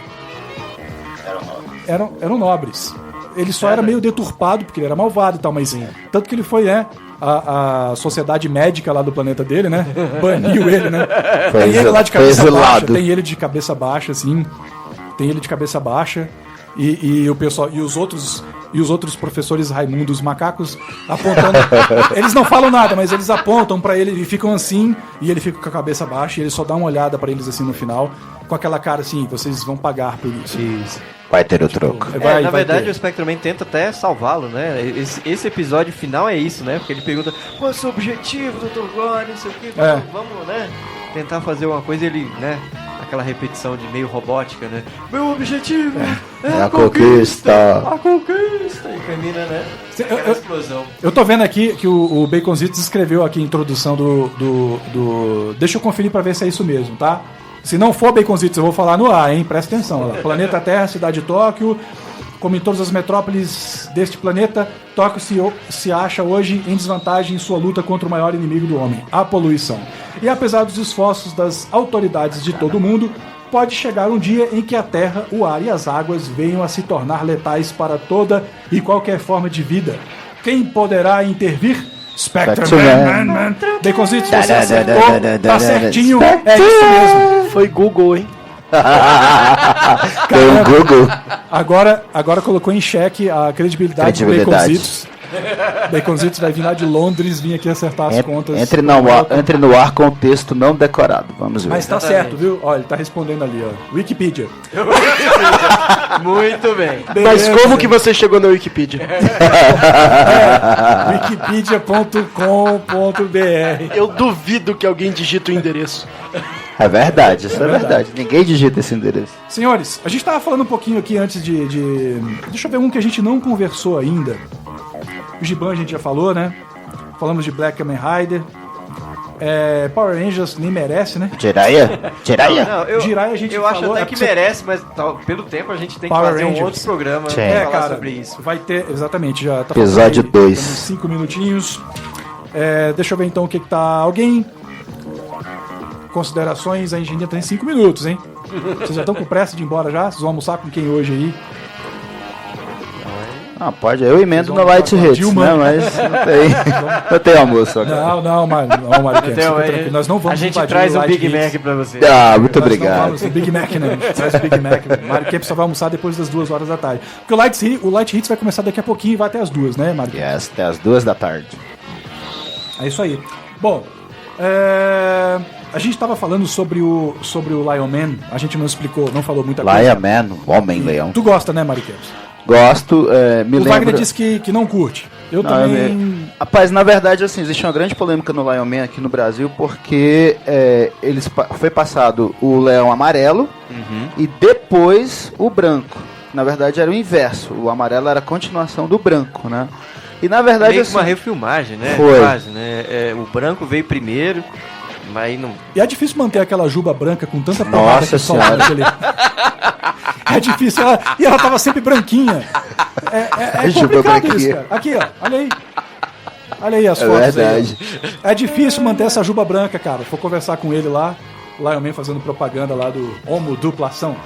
eram nobres. Ele só era meio deturpado, porque ele era malvado e tal, mas tanto que ele foi, né? A sociedade médica lá do planeta dele, né? Baniu ele, né? Tem ele lá de cabeça baixa, tem ele de cabeça baixa, assim. Tem ele de cabeça baixa. E o pessoal e os outros professores Raimundos macacos apontando. Eles não falam nada, mas eles apontam pra ele e ficam assim, e ele fica com a cabeça baixa e ele só dá uma olhada pra eles assim no final, com aquela cara assim, vocês vão pagar por isso. Vai ter o troco. Na verdade, o Spectreman tenta até salvá-lo, né? Esse episódio final é isso, né? Porque ele pergunta, qual é o seu objetivo, Dr. Gore, não sei o que, vamos, né? Tentar fazer uma coisa, ele, né? Aquela repetição de meio robótica, né? Meu objetivo é a conquista! A conquista! E termina, né? Aquela explosão. Eu tô vendo aqui que o Baconzitos escreveu aqui a introdução do... Deixa eu conferir pra ver se é isso mesmo, tá? Se não for Baconzitos, eu vou falar no ar, hein? Presta atenção. Olha lá. Planeta Terra, cidade de Tóquio. Como em todas as metrópoles deste planeta, Tóquio se acha hoje em desvantagem em sua luta contra o maior inimigo do homem, a poluição. E apesar dos esforços das autoridades de todo o mundo, pode chegar um dia em que a terra, o ar e as águas venham a se tornar letais para toda e qualquer forma de vida. Quem poderá intervir? Spectreman. Baconzitos, você acertou, tá certinho, é isso mesmo. Foi Google, hein? Foi o Google. Agora colocou em xeque a credibilidade do Baconzitos. Baconzitos vai vir lá de Londres, vir aqui acertar as contas. Entre no ar com o texto não decorado. Vamos ver. Mas tá certo, viu? Olha, ele tá respondendo ali, ó. Wikipedia. Muito bem. Mas como que você chegou na Wikipedia? Wikipedia.com.br. Eu duvido que alguém digite o endereço. É verdade, isso é verdade. Ninguém digita esse endereço. Senhores, a gente tava falando um pouquinho aqui antes de... Deixa eu ver um que a gente não conversou ainda. O Giban a gente já falou, né? Falamos de Black Kamen Rider. Power Rangers nem merece, né? Jiraiya? Jiraiya a gente eu falou, acho até que merece, mas pelo tempo a gente tem que Power fazer Rangers. um outro programa Sim. pra falar cara, sobre isso. vai ter, exatamente, já tá Episódio faltando aí, 2. temos 5 minutinhos. Deixa eu ver então o que tá... Alguém... Considerações, a gente ainda tem 5 minutos, hein? Vocês já estão com pressa de ir embora já? Vocês vão almoçar com quem hoje aí? Ah, pode. Eu emendo no Light Hits, né? Mas não tem almoço agora. Não, Mário Kemp, nós não vamos a gente invadir traz o um Light Big Hits. Mac pra você. Muito Nós obrigado. Não vamos, o Big Mac, né? A gente traz o Big Mac. Mário Kemp só vai almoçar depois das 2 horas da tarde. Porque o Light Hits vai começar daqui a pouquinho e vai até as 2, né, Mário Kemp? Yes, até as 2 da tarde. É isso aí. Bom, a gente estava falando sobre o Lion Man, a gente não explicou, não falou muita coisa. Lion Man, Homem-Leão. Tu gosta, né, Mário Kemp? Gosto, me O lembro... Wagner disse que não curte. Eu também... Rapaz, na verdade, assim, existe uma grande polêmica no Lion Man aqui no Brasil, porque foi passado o leão amarelo e depois o branco. Na verdade, era o inverso. O amarelo era a continuação do branco, né? E na verdade... Meio que assim, uma refilmagem, né? Foi. Quase, né? O branco veio primeiro, mas não... E é difícil manter aquela juba branca com tanta pomada Nossa que solta Senhora. naquele... É difícil, e ela tava sempre branquinha. É Juba complicado branquinha. isso, cara. Aqui, ó, olha aí. Olha aí as fotos verdade. aí. É difícil manter essa juba branca, cara. Vou conversar com ele lá, Lion Man fazendo propaganda lá do Homo Duplação.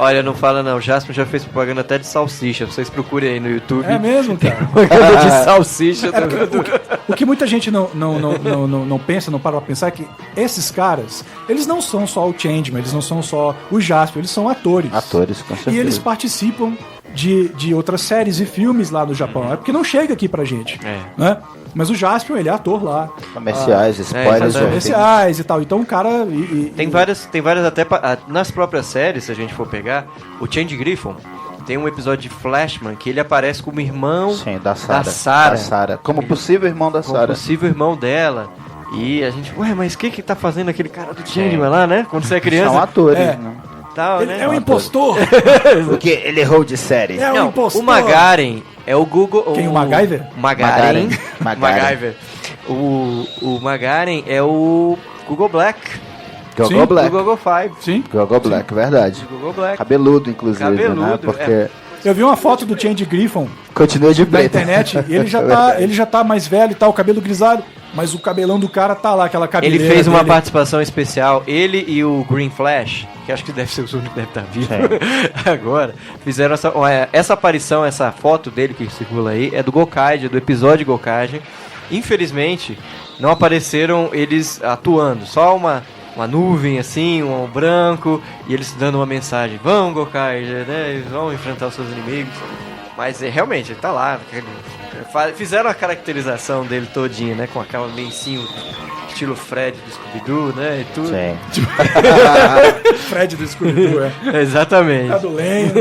Olha, não fala não, o Jasper já fez propaganda até de salsicha, vocês procurem aí no YouTube. É mesmo, cara? Propaganda de salsicha. O que muita gente não pensa, não para pra pensar é que esses caras, eles não são só o Changeman, eles não são só o Jasper, eles são atores. Atores, com certeza. E eles participam de outras séries e filmes lá no Japão. É porque não chega aqui pra gente. Né? Mas o Jaspion, ele é ator lá. Comerciais, spoilers. Comerciais e tal. Então o cara... Tem várias até... Nas próprias séries, se a gente for pegar, o Change Griffon tem um episódio de Flashman que ele aparece como irmão da Sarah. Da Sarah. Como possível irmão da Sarah. Como possível irmão dela. E a gente... Ué, mas o que tá fazendo aquele cara do Changeman lá, né? Quando você é criança. São atores, né? Tal, ele né? é um impostor. Porque ele errou de série. É um impostor. O Magaren é o Google... Quem, o MacGyver? Magaren. O Magaren é o Google Black. Google Black. Do Google Five. Sim. Google Black, verdade. Google Black. Cabeludo, inclusive, né? Porque... Eu vi uma foto do Change Griffon continua de na preto. internet e ele já tá mais velho e tal, cabelo grisalho, mas o cabelão do cara tá lá, aquela cabeleira. Ele fez uma dele. participação especial, ele e o Green Flash, que acho que deve ser o único que deve estar vivo agora, fizeram essa aparição, essa foto dele que circula aí, é do Gokaiger, do episódio Gokaiger. Infelizmente, não apareceram eles atuando, só uma uma nuvem assim, um branco, e eles dando uma mensagem: vão, Gokai, né? Vão enfrentar os seus inimigos. Mas realmente, ele tá lá. Fizeram a caracterização dele todinha, né? Com aquela lencinho estilo Fred do Scooby-Doo, né? E tudo. Sim. Fred do Scooby-Doo, Exatamente. A do Lennon.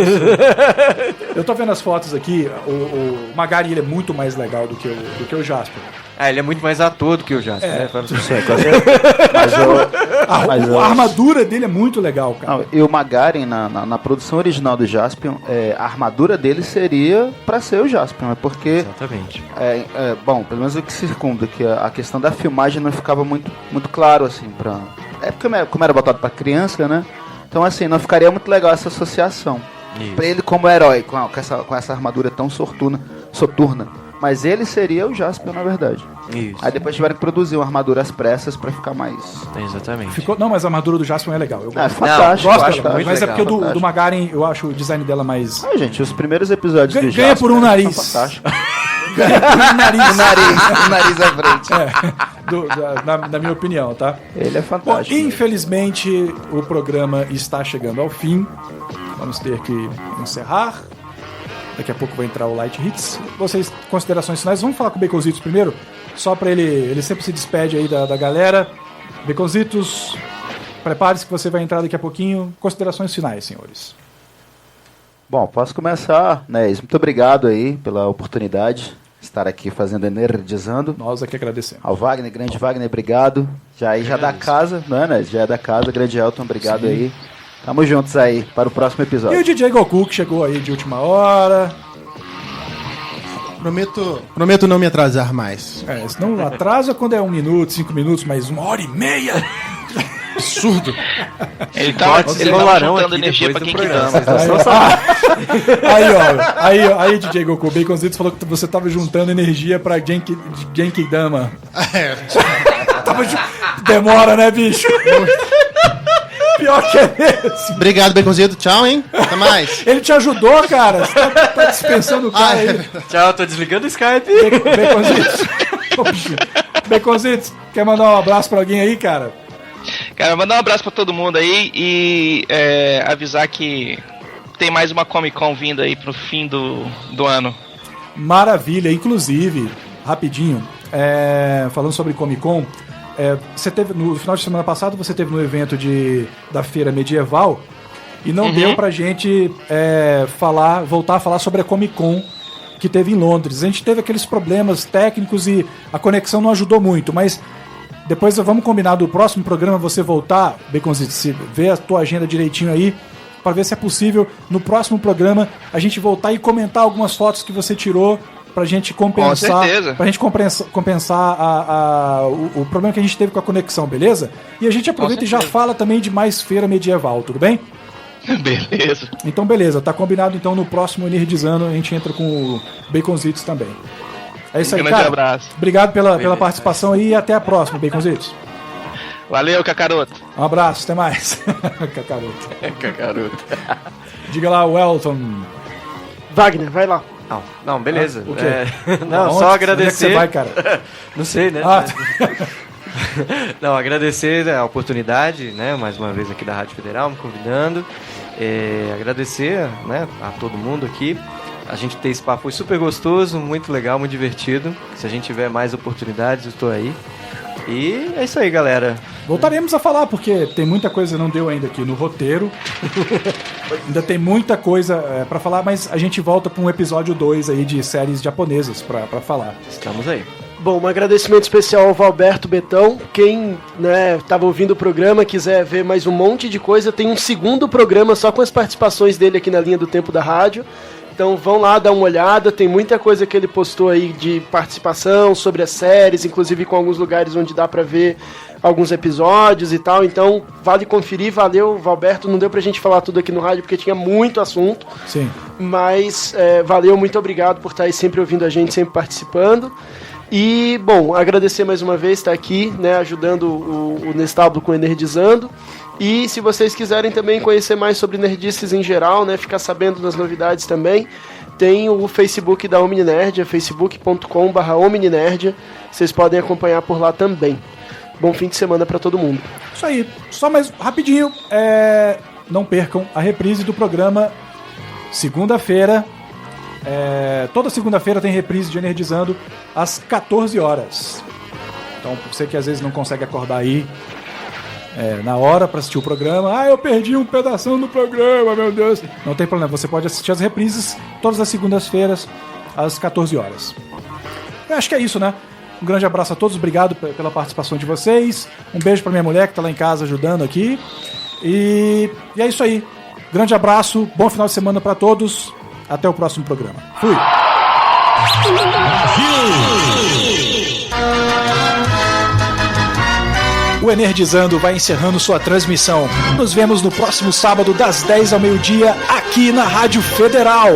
Eu tô vendo as fotos aqui, o Magari ele é muito mais legal do que o Jasper. Ele é muito mais ator do que o Jasper, né? A armadura dele é muito legal, cara. Não, e o Magaren, na produção original do Jaspion, a armadura dele seria pra ser o Jaspion, porque... Exatamente. Bom, pelo menos o que circunda, que a questão da filmagem não ficava muito claro, assim, pra... como era botado pra criança, né? Então, assim, não ficaria muito legal essa associação. Isso. Pra ele como herói, com essa armadura tão soturna. Mas ele seria o Jaspion, na verdade. Isso. Aí depois tiveram que produzir uma armadura às pressas pra ficar mais... Exatamente. Não, mas a armadura do Jaspion é legal. Eu gosto. Fantástico. Mas é porque do Magaren, eu acho o design dela mais... gente, os primeiros episódios do Jaspion... Ganha por um nariz. Fantástico. Ganha por um nariz. O nariz à frente. Na minha opinião, tá? Ele é fantástico. Bom, infelizmente, o programa está chegando ao fim. Vamos ter que encerrar. Daqui a pouco vai entrar o Light Hits. Vocês, considerações finais. Vamos falar com o Baconzitos primeiro? Só pra ele sempre se despede aí da galera. Baconzitos, prepare-se que você vai entrar daqui a pouquinho. Considerações finais, senhores. Bom, posso começar, né? Muito obrigado aí pela oportunidade de estar aqui fazendo Energizando. Nós aqui agradecemos. Ao Wagner, grande Wagner, obrigado. Já da casa, né? Já é da casa, grande Elton, obrigado. Sim. Aí. Tamo juntos aí para o próximo episódio. E o DJ Goku que chegou aí de última hora. Prometo não me atrasar mais. Senão atrasa quando é 1 minuto, 5 minutos, mas 1h30. Absurdo. Ele tava juntando energia pra quem que dama. Aí, DJ Goku, Baconzitos falou que você tava juntando energia pra Genkidama. Demora, né, bicho? Pior que é mesmo. Obrigado, Baconzito. Tchau, hein? Até mais. Ele te ajudou, cara. Você tá dispensando o cara aí. Tchau, tô desligando o Skype. Baconzitos, quer mandar um abraço pra alguém aí, cara? Cara, mandar um abraço pra todo mundo aí e avisar que tem mais uma Comic Con vindo aí pro fim do ano. Maravilha. Inclusive, rapidinho, falando sobre Comic Con, você teve no final de semana passado, você teve no evento da Feira Medieval e não deu pra gente voltar a falar sobre a Comic Con que teve em Londres. A gente teve aqueles problemas técnicos e a conexão não ajudou muito, mas depois vamos combinar do próximo programa você voltar, Baconzitos, ver a tua agenda direitinho aí, para ver se é possível no próximo programa a gente voltar e comentar algumas fotos que você tirou pra gente compensar. Com certeza. Pra gente compensar o problema que a gente teve com a conexão, beleza? E a gente aproveita e já fala também de mais Feira Medieval, tudo bem? Beleza. Então beleza, tá combinado então no próximo Energizando a gente entra com o Baconzitos também. É isso aí, grande cara. Abraço. Obrigado pela participação aí e até a próxima, Baconzitos. Valeu, Kakaroto. Um abraço, até mais. Kakaroto. Kakaroto. Diga lá, o Elton. Wagner, vai lá. Não, beleza. O quê? Não, só agradecer. Onde é que você vai, cara? Não sei, né? Não, agradecer a oportunidade, né? Mais uma vez aqui da Rádio Federal, me convidando. Agradecer, né, a todo mundo aqui. A gente ter esse papo foi super gostoso, muito legal, muito divertido. Se a gente tiver mais oportunidades, eu estou aí. E é isso aí, galera. Voltaremos a falar, porque tem muita coisa que não deu ainda aqui no roteiro. Ainda tem muita coisa pra falar, mas a gente volta pra um episódio 2 aí de séries japonesas pra falar. Estamos aí. Bom, um agradecimento especial ao Valberto Betão. Quem estava ouvindo o programa, quiser ver mais um monte de coisa, tem um segundo programa só com as participações dele aqui na linha do tempo da rádio. Então vão lá dar uma olhada, tem muita coisa que ele postou aí de participação sobre as séries, inclusive com alguns lugares onde dá pra ver alguns episódios e tal. Então vale conferir, valeu, Valberto. Não deu pra gente falar tudo aqui no rádio porque tinha muito assunto. Sim. Mas valeu, muito obrigado por estar aí sempre ouvindo a gente, sempre participando. E, bom, agradecer mais uma vez estar aqui, né, ajudando o Nestábulo com Energizando. E se vocês quiserem também conhecer mais sobre nerdices em geral, né, ficar sabendo das novidades também, tem o Facebook da Omninerdia, facebook.com/Omninerdia. Vocês podem acompanhar por lá também. Bom fim de semana pra todo mundo. Isso aí. Só mais rapidinho. Não percam a reprise do programa segunda-feira. Toda segunda-feira tem reprise de Energizando às 14 horas. Então, você que às vezes não consegue acordar aí na hora pra assistir o programa. Eu perdi um pedação do programa, meu Deus. Não tem problema, você pode assistir as reprises todas as segundas-feiras às 14 horas. Eu acho que é isso, né? Um grande abraço a todos, obrigado pela participação de vocês. Um beijo pra minha mulher que tá lá em casa ajudando aqui. E é isso aí. Grande abraço, bom final de semana pra todos. Até o próximo programa. Fui! O Energizando vai encerrando sua transmissão. Nos vemos no próximo sábado das 10 ao meio-dia aqui na Rádio Federal.